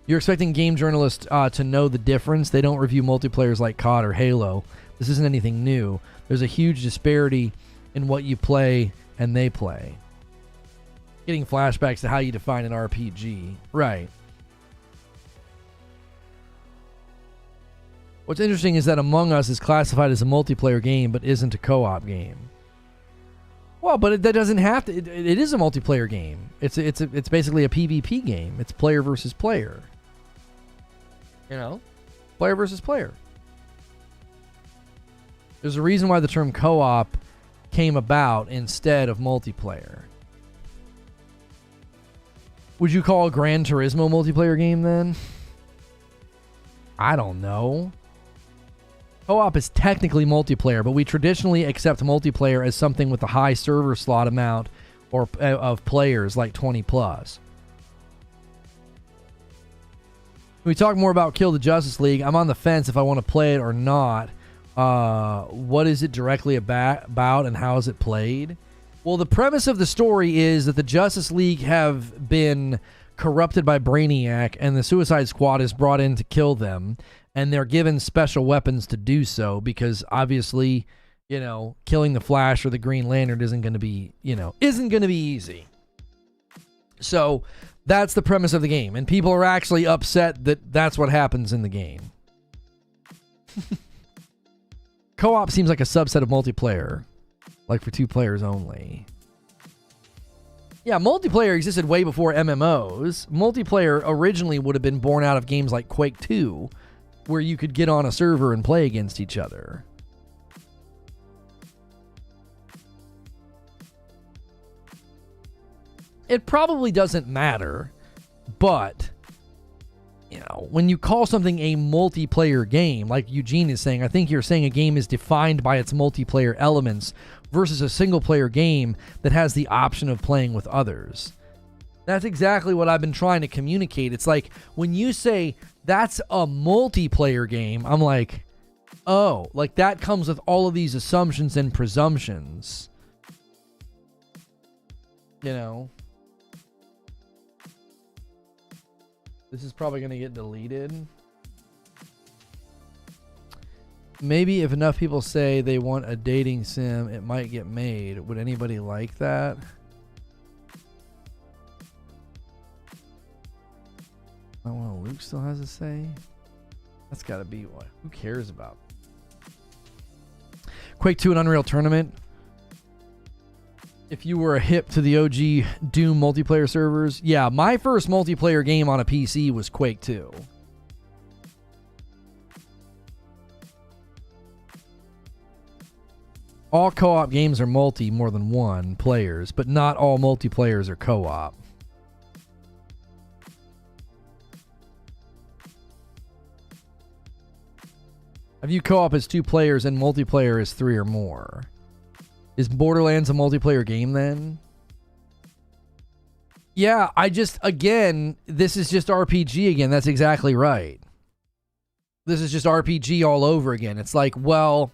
You're expecting game journalists to know the difference. They don't review multiplayers like COD or Halo. This isn't anything new. There's a huge disparity in what you play and they play. Getting flashbacks to how you define an RPG. Right. What's interesting is that Among Us is classified as a multiplayer game, but isn't a co-op game. Well, but that doesn't have to. It is a multiplayer game. It's basically a PvP game. It's player versus player. You know, player versus player. There's a reason why the term co-op came about instead of multiplayer. Would you call Gran Turismo a multiplayer game then? I don't know. Co-op is technically multiplayer, but we traditionally accept multiplayer as something with a high server slot amount or of players, like 20 plus. Can we talk more about Kill the Justice League? I'm on the fence if I want to play it or not. What is it directly about and how is it played? Well, the premise of the story is that the Justice League have been corrupted by Brainiac, and the Suicide Squad is brought in to kill them. and they're given special weapons to do so because obviously, killing the Flash or the Green Lantern isn't going to be easy. So that's the premise of the game, and people are actually upset that that's what happens in the game. Co-op seems like a subset of multiplayer, like for 2 players only. Yeah, multiplayer existed way before MMOs. Multiplayer originally would have been born out of games like Quake 2, where you could get on a server and play against each other. It probably doesn't matter, but when you call something a multiplayer game, like Eugene is saying, I think you're saying a game is defined by its multiplayer elements versus a single-player game that has the option of playing with others. That's exactly what I've been trying to communicate. It's like, when you say, that's a multiplayer game, I'm like, oh, like that comes with all of these assumptions and presumptions. This is probably going to get deleted. Maybe if enough people say they want a dating sim, it might get made. Would anybody like that? Oh, well, Luke still has a say? That's got to be what? Who cares about? Quake 2 and Unreal Tournament. If you were a hip to the OG Doom multiplayer servers, yeah, my first multiplayer game on a PC was Quake 2. All co-op games are more than 1 players, but not all multiplayers are co-op. I view co-op as 2 players and multiplayer as 3 or more. Is Borderlands a multiplayer game then? Yeah, this is just RPG again. That's exactly right. This is just RPG all over again. It's like, well,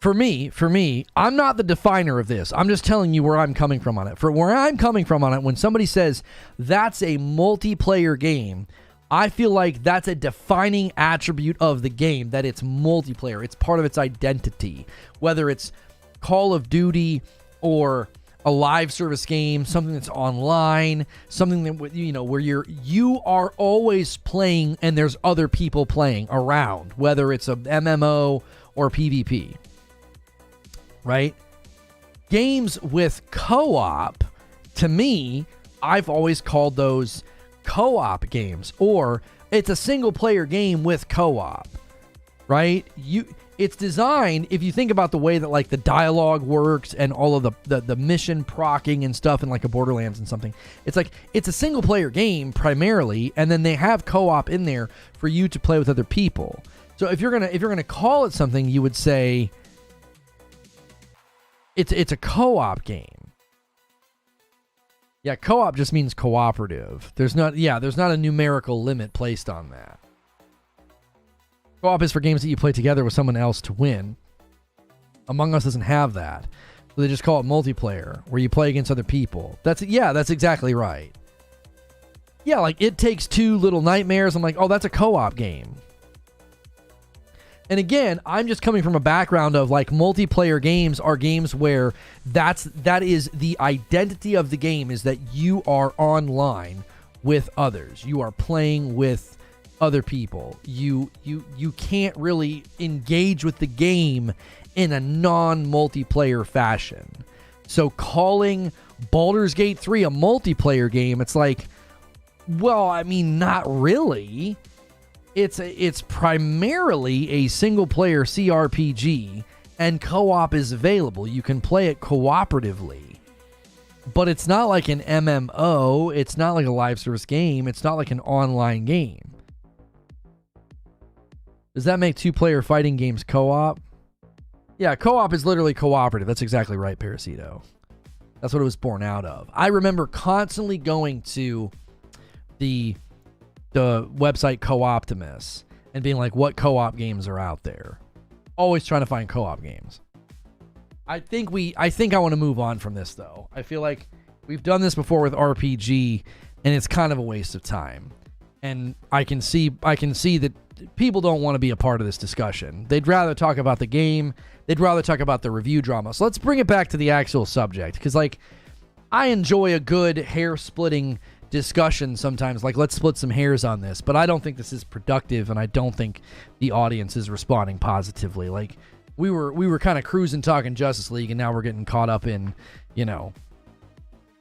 for me, I'm not the definer of this. I'm just telling you where I'm coming from on it. For where I'm coming from on it, when somebody says that's a multiplayer game, I feel like that's a defining attribute of the game, that it's multiplayer. It's part of its identity. Whether it's Call of Duty or a live service game, something that's online, something that, where you are always playing and there's other people playing around, whether it's a MMO or PvP. Right? Games with co-op, to me, I've always called those co-op games, or it's a single player game with co-op, right? It's designed, if you think about the way that like the dialogue works and all of the mission procking and stuff in like a Borderlands and something, it's like it's a single player game primarily, and then they have co-op in there for you to play with other people. So if you're gonna call it something, you would say it's a co-op game. Yeah, co-op just means cooperative. There's not a numerical limit placed on that. Co-op is for games that you play together with someone else to win. Among Us doesn't have that. So they just call it multiplayer, where you play against other people. That's exactly right. Yeah, like It Takes Two, Little Nightmares. I'm like, oh, that's a co-op game. And again, I'm just coming from a background of like multiplayer games are games where that is the identity of the game, is that you are online with others. You are playing with other people. You can't really engage with the game in a non-multiplayer fashion. So calling Baldur's Gate 3 a multiplayer game, it's like, well, I mean, not really. It's primarily a single-player CRPG, and co-op is available. You can play it cooperatively. But it's not like an MMO. It's not like a live service game. It's not like an online game. Does that make 2-player fighting games co-op? Yeah, co-op is literally cooperative. That's exactly right, Parasito. That's what it was born out of. I remember constantly going to the website Co-Optimus and being like, what co-op games are out there? Always trying to find co-op games. I think I want to move on from this, though. I feel like we've done this before with RPG, and it's kind of a waste of time. And I can see that people don't want to be a part of this discussion. They'd rather talk about the game. They'd rather talk about the review drama. So let's bring it back to the actual subject, because like I enjoy a good hair-splitting discussion sometimes. Like, let's split some hairs on this, but I don't think this is productive, and I don't think the audience is responding positively. Like, we were kind of cruising talking Justice League, and now we're getting caught up in,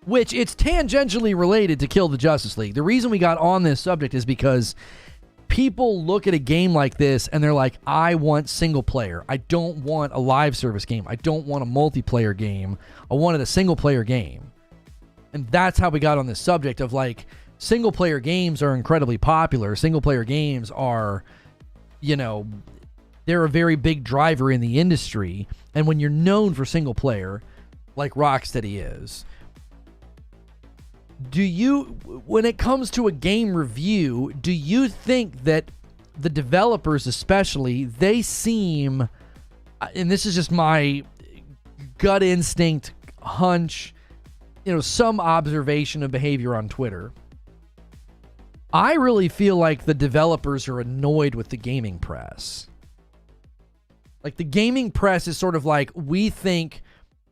which it's tangentially related to Kill the Justice League. The reason we got on this subject is because people look at a game like this and they're like, I want single player. I don't want a live service game. I don't want a multiplayer game. I wanted a single player game. And that's how we got on this subject of like, single player games are incredibly popular. Single player games are, they're a very big driver in the industry. And when you're known for single player, like Rocksteady is, when it comes to a game review, do you think that the developers especially, they seem, and this is just my gut instinct, hunch, some observation of behavior on Twitter, I really feel like the developers are annoyed with the gaming press. Like, the gaming press is sort of like, we think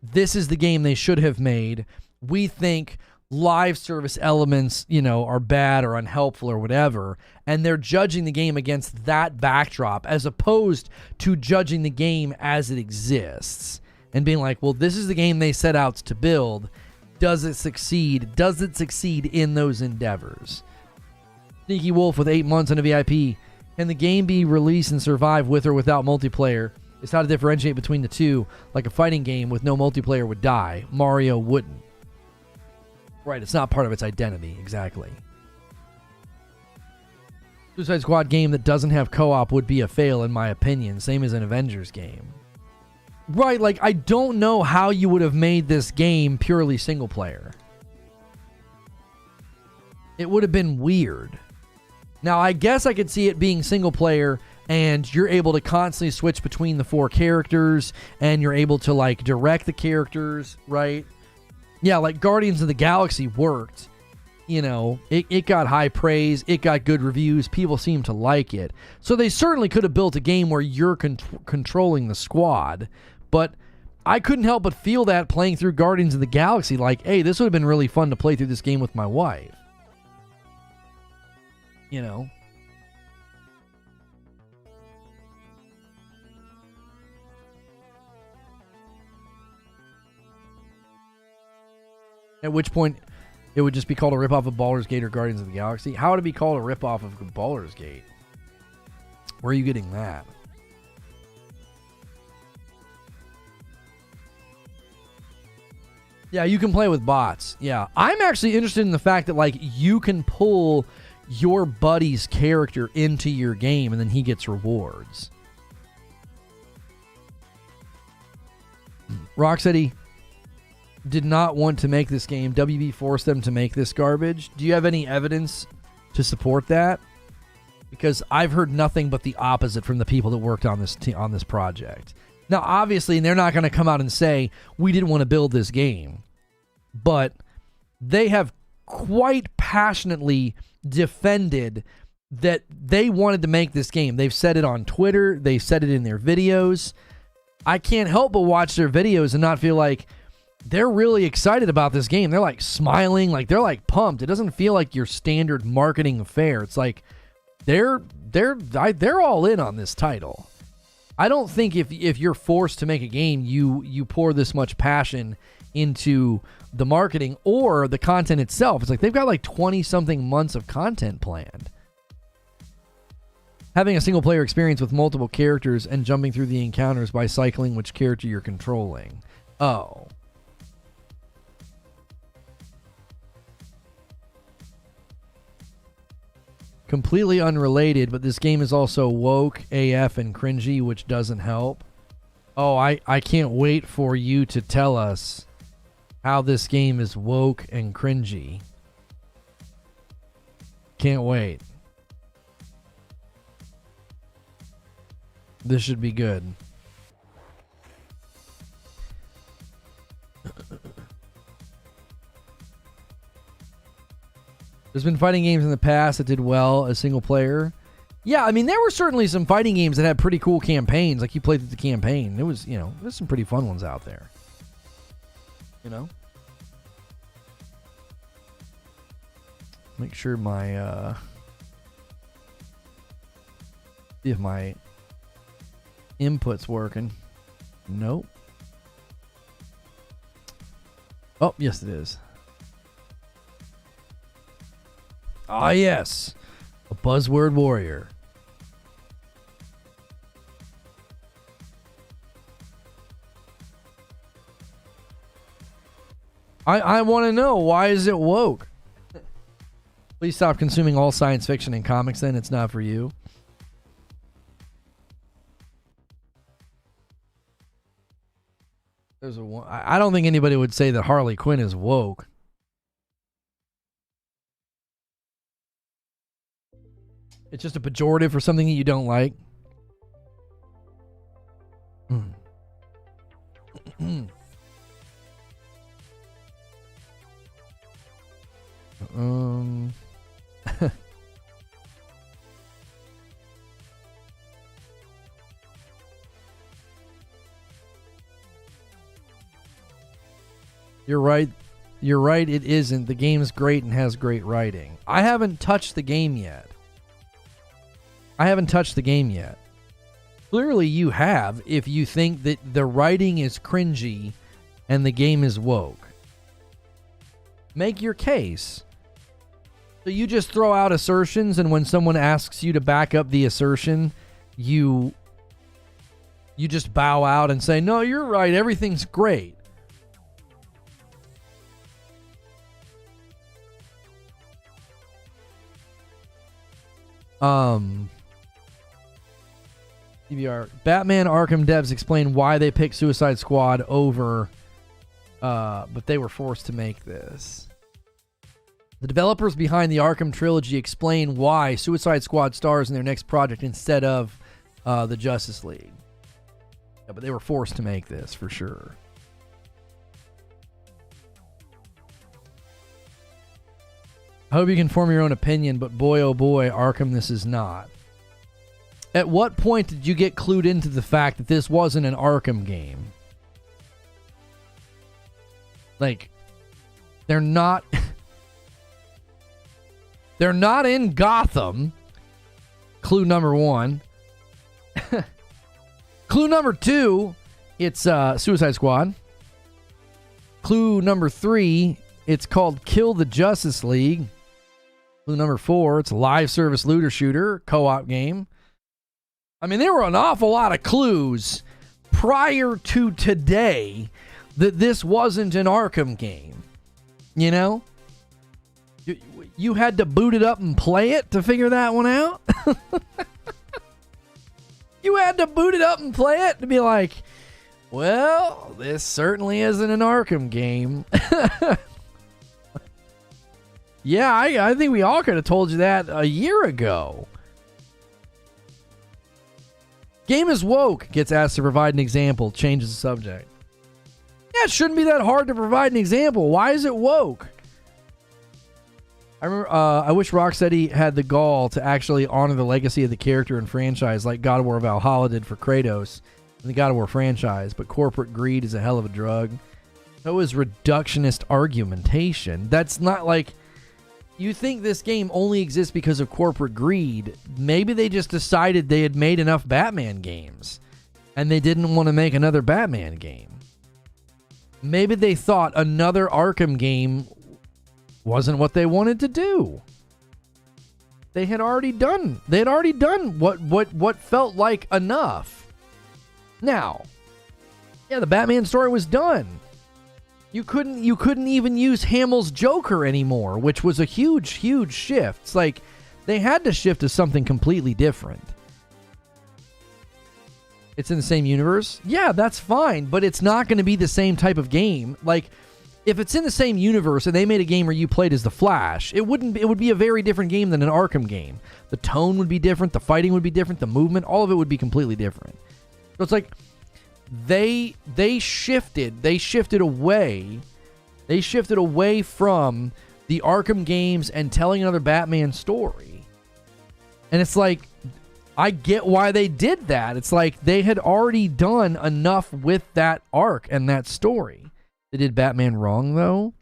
this is the game they should have made. We think live service elements, are bad or unhelpful or whatever. And they're judging the game against that backdrop as opposed to judging the game as it exists and being like, well, this is the game they set out to build. Does it succeed? Does it succeed in those endeavors? Sneaky Wolf with 8 months on a VIP. Can the game be released and survive with or without multiplayer? It's how to differentiate between the two. Like a fighting game with no multiplayer would die. Mario wouldn't. Right, it's not part of its identity. Exactly. Suicide Squad game that doesn't have co-op would be a fail in my opinion. Same as an Avengers game. Right, like, I don't know how you would have made this game purely single player. It would have been weird. Now, I guess I could see it being single player and you're able to constantly switch between the 4 characters and you're able to, like, direct the characters, right? Yeah, like Guardians of the Galaxy worked. It got high praise. It got good reviews. People seem to like it. So they certainly could have built a game where you're controlling the squad. But I couldn't help but feel that playing through Guardians of the Galaxy. Like, hey, this would have been really fun to play through this game with my wife. At which point, it would just be called a ripoff of Baldur's Gate or Guardians of the Galaxy. How would it be called a ripoff of Baldur's Gate? Where are you getting that? Yeah, you can play with bots. Yeah, I'm actually interested in the fact that, like, you can pull your buddy's character into your game and then he gets rewards. Rocksteady did not want to make this game. WB forced them to make this garbage. Do you have any evidence to support that? Because I've heard nothing but the opposite from the people that worked on this project. Now, obviously, they're not going to come out and say, we didn't want to build this game. But they have quite passionately defended that they wanted to make this game. They've said it on Twitter. They've said it in their videos. I can't help but watch their videos and not feel like they're really excited about this game. They're like smiling, like they're like pumped. It doesn't feel like your standard marketing affair. It's like they're all in on this title. I don't think if you're forced to make a game, you pour this much passion into the marketing or the content itself. It's like they've got like 20 something months of content planned. Having a single player experience with multiple characters and jumping through the encounters by cycling which character you're controlling. Oh. Completely unrelated, but this game is also woke, AF, and cringy, which doesn't help. Oh, I can't wait for you to tell us how this game is woke and cringy. Can't wait. This should be good. There's been fighting games in the past that did well as single player. Yeah, I mean, there were certainly some fighting games that had pretty cool campaigns. Like, you played through the campaign. It was, there's some pretty fun ones out there. Make sure my, see if my input's working. Nope. Oh, yes, it is. Ah, yes. A buzzword warrior. I want to know, why is it woke? Please stop consuming all science fiction and comics then. It's not for you. There's a one. I don't think anybody would say that Harley Quinn is woke. It's just a pejorative for something that you don't like. You're right. You're right. It isn't. The game's great and has great writing. I haven't touched the game yet. Clearly you have, if you think that the writing is cringy and the game is woke. Make your case. So you just throw out assertions, and when someone asks you to back up the assertion, you just bow out and say, no, you're right, everything's great. DVR. Batman Arkham devs explain why they picked Suicide Squad over, but they were forced to make this. The developers behind the Arkham trilogy explain why Suicide Squad stars in their next project instead of the Justice League. Yeah, but they were forced to make this, for sure. I hope you can form your own opinion, but boy, oh boy, Arkham, this is not. At what point did you get clued into the fact that this wasn't an Arkham game? Like, they're not... They're not in Gotham. Clue number one. Clue number two, it's Suicide Squad. Clue number three, it's called Kill the Justice League. Clue number four, it's a live service looter shooter, co-op game. I mean, there were an awful lot of clues prior to today that this wasn't an Arkham game. You know? You had to boot it up and play it to figure that one out? You had to boot it up and play it to be like, well, this certainly isn't an Arkham game. Yeah, I think we all could have told you that a year ago. Game is woke, gets asked to provide an example, changes the subject. Yeah, it shouldn't be that hard to provide an example. Why is it woke? I remember, I wish Rocksteady had the gall to actually honor the legacy of the character and franchise like God of War Valhalla did for Kratos in the God of War franchise, but corporate greed is a hell of a drug. So is reductionist argumentation. That's not like... You think this game only exists because of corporate greed. Maybe they just decided they had made enough Batman games and they didn't want to make another Batman game. Maybe they thought another Arkham game wasn't what they wanted to do. They had already done what felt like enough. Now, yeah, the Batman story was done. You couldn't even use Hamill's Joker anymore, which was a huge shift. It's like they had to shift to something completely different. It's in the same universe? Yeah, that's fine, but it's not going to be the same type of game. Like, if it's in the same universe and they made a game where you played as the Flash, it would be a very different game than an Arkham game. The tone would be different, the fighting would be different, the movement, all of it would be completely different. So it's like they shifted away from the Arkham games and telling another Batman story. And it's like, I get why they did that. It's like they had already done enough with that arc and that story. They did Batman wrong, though.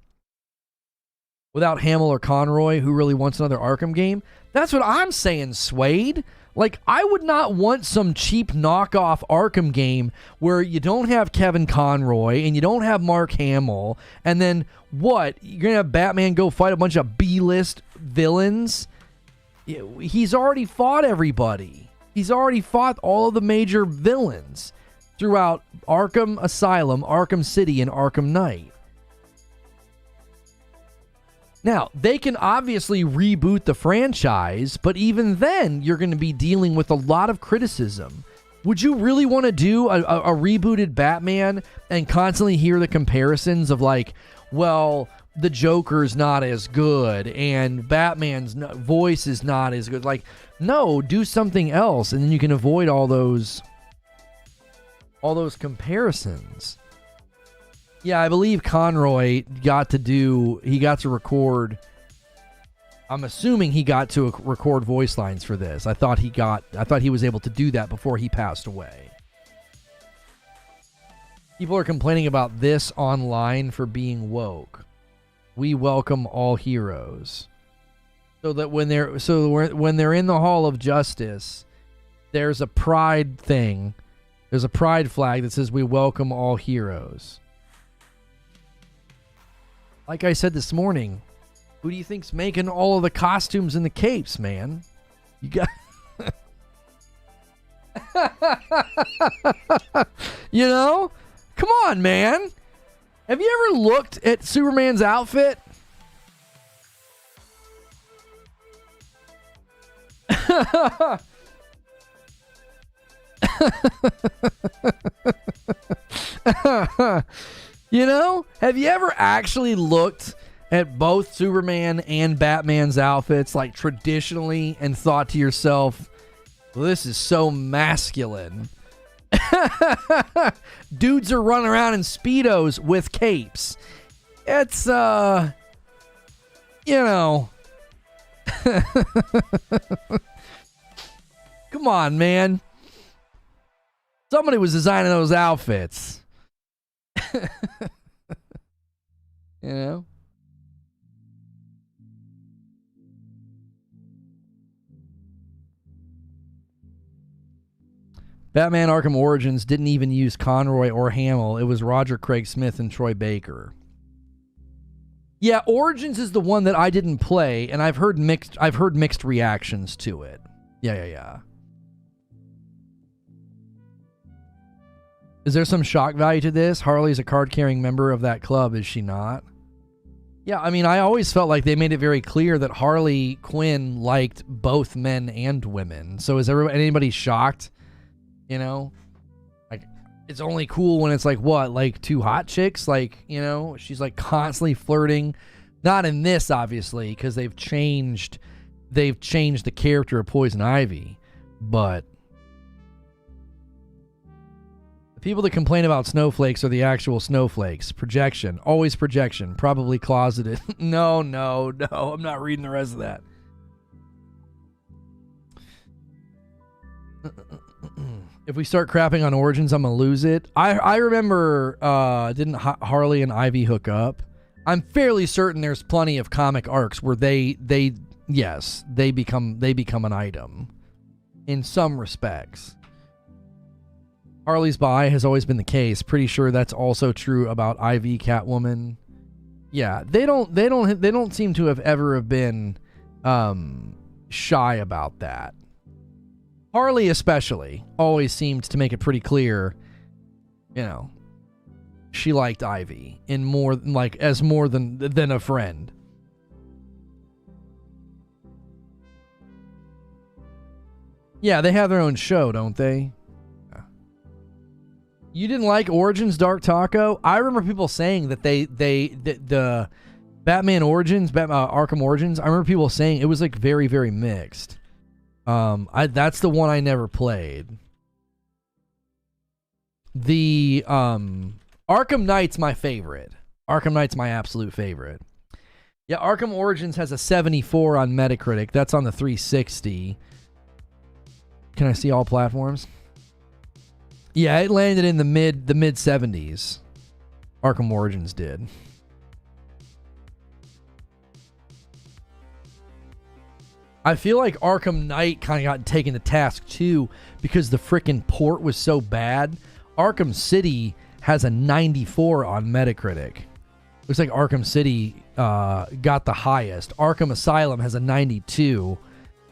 Without Hamill or Conroy, who really wants another Arkham game. That's what I'm saying, Suede. Like, I would not want some cheap knockoff Arkham game where you don't have Kevin Conroy and you don't have Mark Hamill. And then, what? You're going to have Batman go fight a bunch of B-list villains? He's already fought everybody. He's already fought all of the major villains throughout Arkham Asylum, Arkham City, and Arkham Knight. Now, they can obviously reboot the franchise, but even then, you're going to be dealing with a lot of criticism. Would you really want to do a rebooted Batman and constantly hear the comparisons of like, well, the Joker's not as good and Batman's voice is not as good? Like, no, do something else, and then you can avoid all those comparisons. Yeah, I believe Conroy got to record. I'm assuming he got to record voice lines for this. I thought he was able to do that before he passed away. People are complaining about this online for being woke. We welcome all heroes. So that when they're in the Hall of Justice, there's a pride thing. There's a pride flag that says we welcome all heroes. Like I said this morning, who do you think's making all of the costumes and the capes, man? You got... You know? Come on, man. Have you ever looked at Superman's outfit? You know, have you ever actually looked at both Superman and Batman's outfits, like traditionally, and thought to yourself, well, this is so masculine? Dudes are running around in Speedos with capes. It's, you know. Come on, man. Somebody was designing those outfits. You know? Batman Arkham Origins didn't even use Conroy or Hamill. It was Roger Craig Smith and Troy Baker. Yeah, Origins is the one that I didn't play, and I've heard mixed reactions to it. Yeah. Is there some shock value to this? Harley's a card-carrying member of that club, is she not? Yeah, I mean, I always felt like they made it very clear that Harley Quinn liked both men and women. So is anybody shocked? You know? Like, it's only cool when it's like, what? Like, two hot chicks? Like, you know? She's like constantly flirting. Not in this, obviously, because they've changed the character of Poison Ivy. But people that complain about snowflakes are the actual snowflakes. Projection. Always projection. Probably closeted. No. I'm not reading the rest of that. If we start crapping on Origins, I'm going to lose it. I remember, didn't Harley and Ivy hook up? I'm fairly certain there's plenty of comic arcs where they become an item in some respects. Harley's bi has always been the case. Pretty sure that's also true about Ivy, Catwoman. Yeah, they don't seem to have ever been shy about that. Harley especially always seemed to make it pretty clear, you know, she liked Ivy in more than a friend. Yeah, they have their own show, don't they? You didn't like Origins, Dark Taco? I remember people saying that the Batman Origins, Arkham Origins, I remember people saying it was like very, very mixed. That's the one I never played. The Arkham Knight's my favorite. Arkham Knight's my absolute favorite. Yeah, Arkham Origins has a 74 on Metacritic. That's on the 360. Can I see all platforms? Yeah, it landed in the mid 70s. Arkham Origins did. I feel like Arkham Knight kind of got taken to task too because the frickin' port was so bad. Arkham City has a 94 on Metacritic. Looks like Arkham City got the highest. Arkham Asylum has a 92.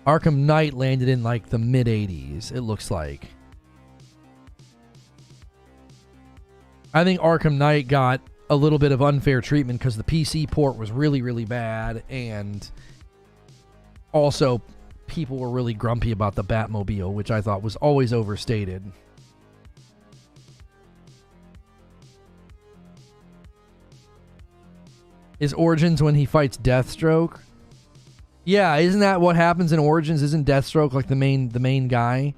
Arkham Knight landed in like the mid 80s, it looks like. I think Arkham Knight got a little bit of unfair treatment because the PC port was really, really bad, and also people were really grumpy about the Batmobile, which I thought was always overstated. Is Origins when he fights Deathstroke? Yeah, isn't that what happens in Origins? Isn't Deathstroke like the main guy?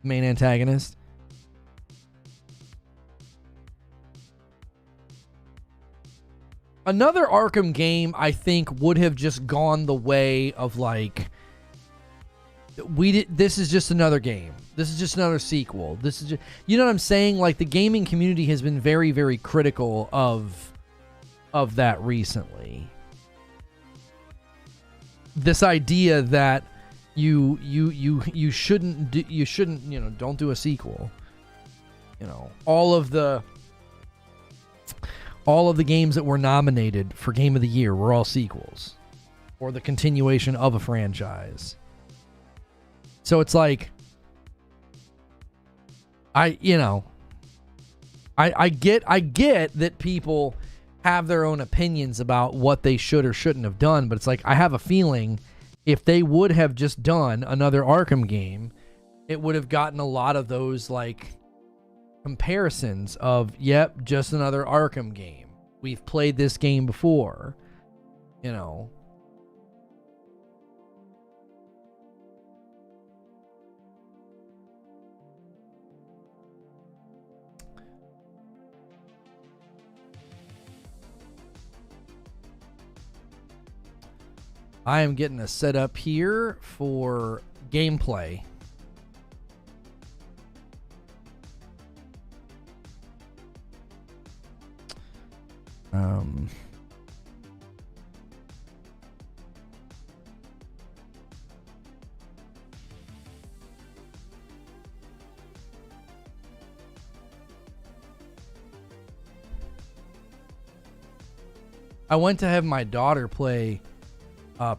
Main antagonist? Another Arkham game, I think, would have just gone the way of like, this is just another game. This is just another sequel. This is just, you know what I'm saying? Like, the gaming community has been very, very critical of that recently. This idea that you shouldn't, you know, don't do a sequel. You know, all of the games that were nominated for Game of the Year were all sequels or the continuation of a franchise. So it's like, I get that people have their own opinions about what they should or shouldn't have done, but it's like, I have a feeling if they would have just done another Arkham game, it would have gotten a lot of those like comparisons of, yep, just another Arkham game. We've played this game before, you know. I am getting a setup here for gameplay. I went to have my daughter play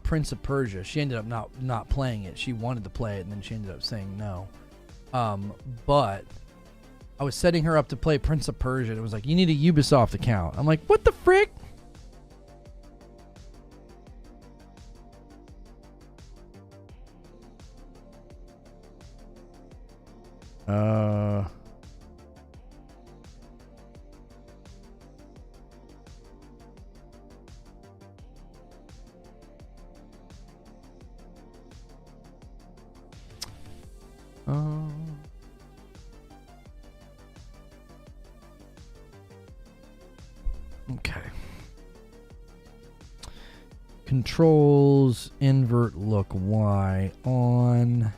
Prince of Persia. She ended up not playing it. She wanted to play it, and then she ended up saying no. But I was setting her up to play Prince of Persia, and it was like, you need a Ubisoft account. I'm like, what the frick? Okay. Controls, invert look Y on.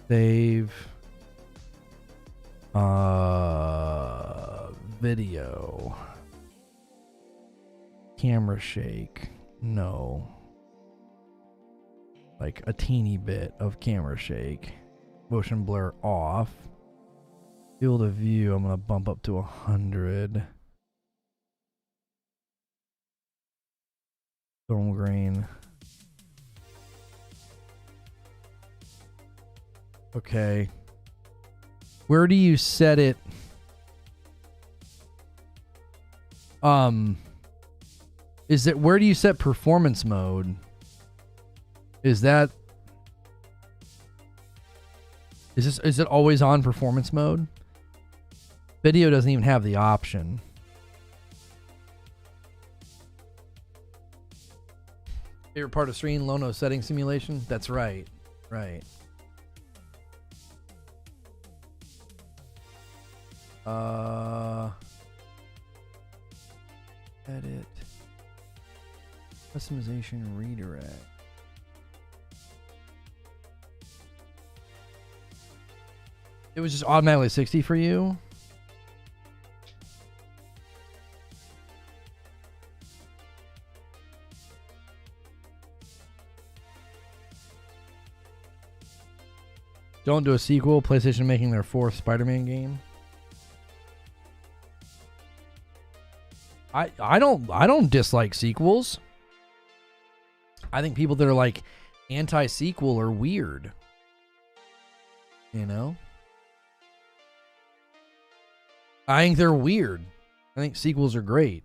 Save. Video. Camera shake. No. Like a teeny bit of camera shake. Motion blur off. Field of view, I'm going to bump up to 100. Thermal grain. Okay. Where do you set it? Is it, where do you set performance mode? Is it always on performance mode? Video doesn't even have the option. Favorite part of stream, Lono setting simulation? That's right. Right. Edit. Customization redirect. It was just automatically 60 for you? Don't do a sequel. PlayStation making their 4th Spider-Man game. I don't dislike sequels. I think people that are like anti-sequel are weird. You know? I think they're weird. I think sequels are great.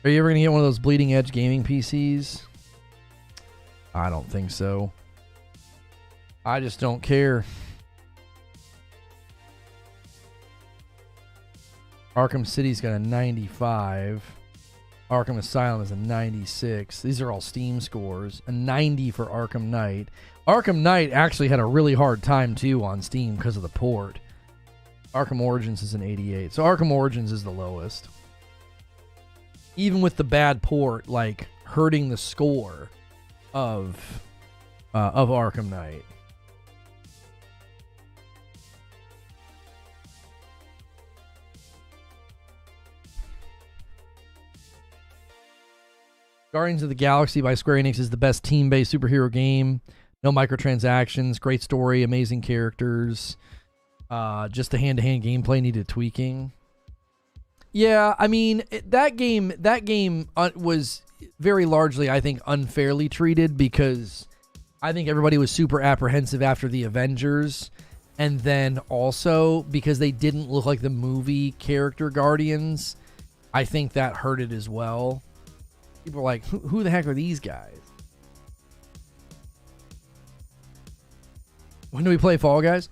Are you ever going to get one of those bleeding edge gaming PCs? I don't think so. I just don't care. Arkham City's got a 95. Arkham Asylum is a 96. These are all Steam scores. A 90 for Arkham Knight. Arkham Knight actually had a really hard time, too, on Steam because of the port. Arkham Origins is an 88. So Arkham Origins is the lowest. Even with the bad port, like, hurting the score of Arkham Knight. Guardians of the Galaxy by Square Enix is the best team-based superhero game. No microtransactions, great story, amazing characters. Just the hand-to-hand gameplay needed tweaking. Yeah, I mean, that game was very largely, I think, unfairly treated because I think everybody was super apprehensive after the Avengers. And then also because they didn't look like the movie character Guardians, I think that hurt it as well. People are like, who the heck are these guys? When do we play Fall Guys?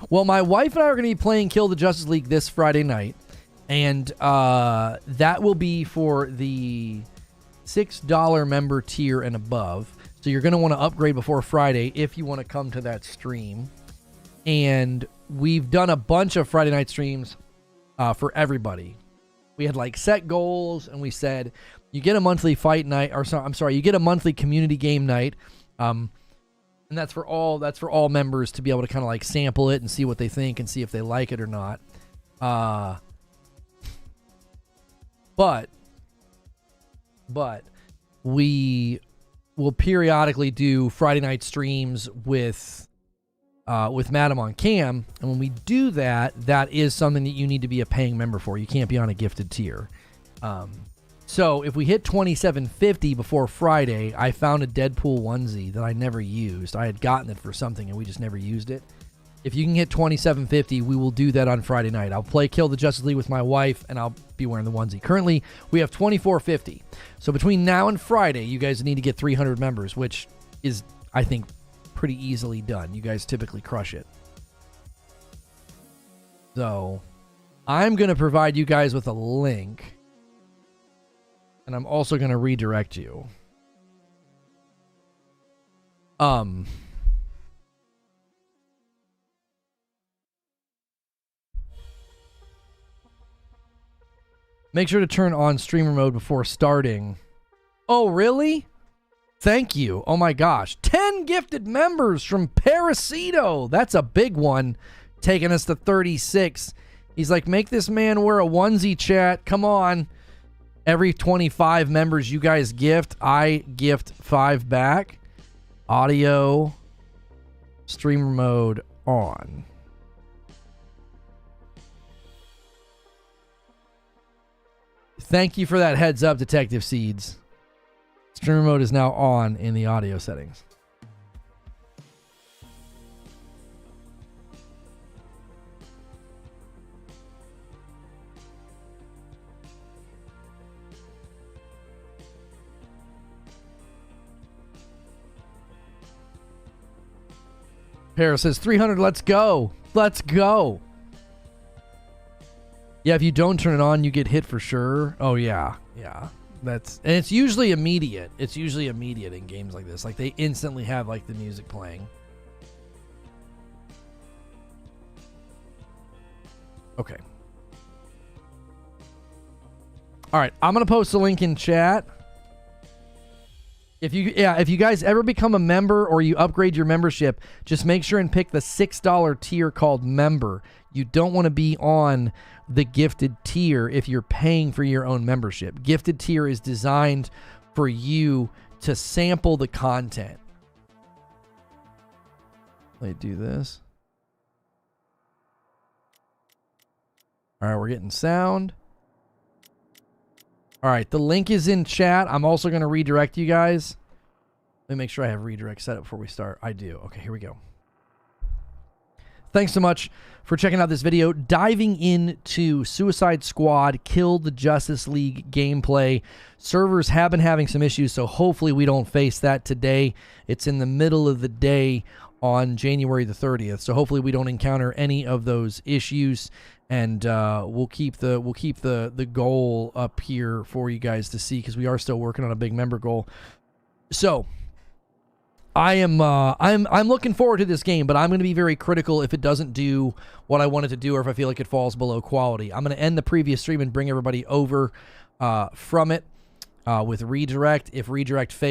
Well, my wife and I are going to be playing Kill the Justice League this Friday night. And that will be for the $6 member tier and above. So you're going to want to upgrade before Friday if you want to come to that stream. And we've done a bunch of Friday night streams for everybody. We had like set goals, and we said you get a monthly fight night, or I'm sorry, you get a monthly community game night, and that's for all members to be able to kind of like sample it and see what they think and see if they like it or not. But we will periodically do Friday night streams with Madam on cam, and when we do that, that is something that you need to be a paying member for. You can't be on a gifted tier. So if we hit $27.50 before Friday, I found a Deadpool onesie that I never used. I had gotten it for something and we just never used it. If you can hit $27.50, we will do that on Friday night. I'll play Kill the Justice League with my wife, and I'll be wearing the onesie. Currently, we have $24.50. So between now and Friday, you guys need to get 300 members, which is, I think, pretty easily done. You guys typically crush it. So I'm going to provide you guys with a link, and I'm also going to redirect you. Make sure to turn on streamer mode before starting. Oh, really? Thank you. Oh my gosh. 10 gifted members from Parasito. That's a big one. Taking us to 36. He's like, make this man wear a onesie, chat. Come on. Every 25 members you guys gift, I gift 5 back. Audio. Streamer mode on. Thank you for that heads up, Detective Seeds. Streamer mode is now on in the audio settings. Paris says 300, let's go. Let's go. Yeah, if you don't turn it on, you get hit for sure. Oh, yeah. Yeah. And it's usually immediate. It's usually immediate in games like this. Like, they instantly have, like, the music playing. Okay. All right, I'm gonna post a link in chat. If you guys ever become a member or you upgrade your membership, just make sure and pick the $6 tier called member. You don't want to be on the gifted tier if you're paying for your own membership. Gifted tier is designed for you to sample the content. Let me do this. All right, we're getting sound. All right, the link is in chat. I'm also going to redirect you guys. Let me make sure I have redirect set up before we start. I do. Okay, here we go. Thanks so much for checking out this video. Diving into Suicide Squad Kill the Justice League gameplay. Servers have been having some issues, so hopefully we don't face that today. It's in the middle of the day on January the 30th, so hopefully we don't encounter any of those issues. And we'll keep the goal up here for you guys to see, because we are still working on a big member goal. So I'm looking forward to this game, but I'm going to be very critical if it doesn't do what I want it to do, or if I feel like it falls below quality. I'm going to end the previous stream and bring everybody over from it with redirect. If redirect fails,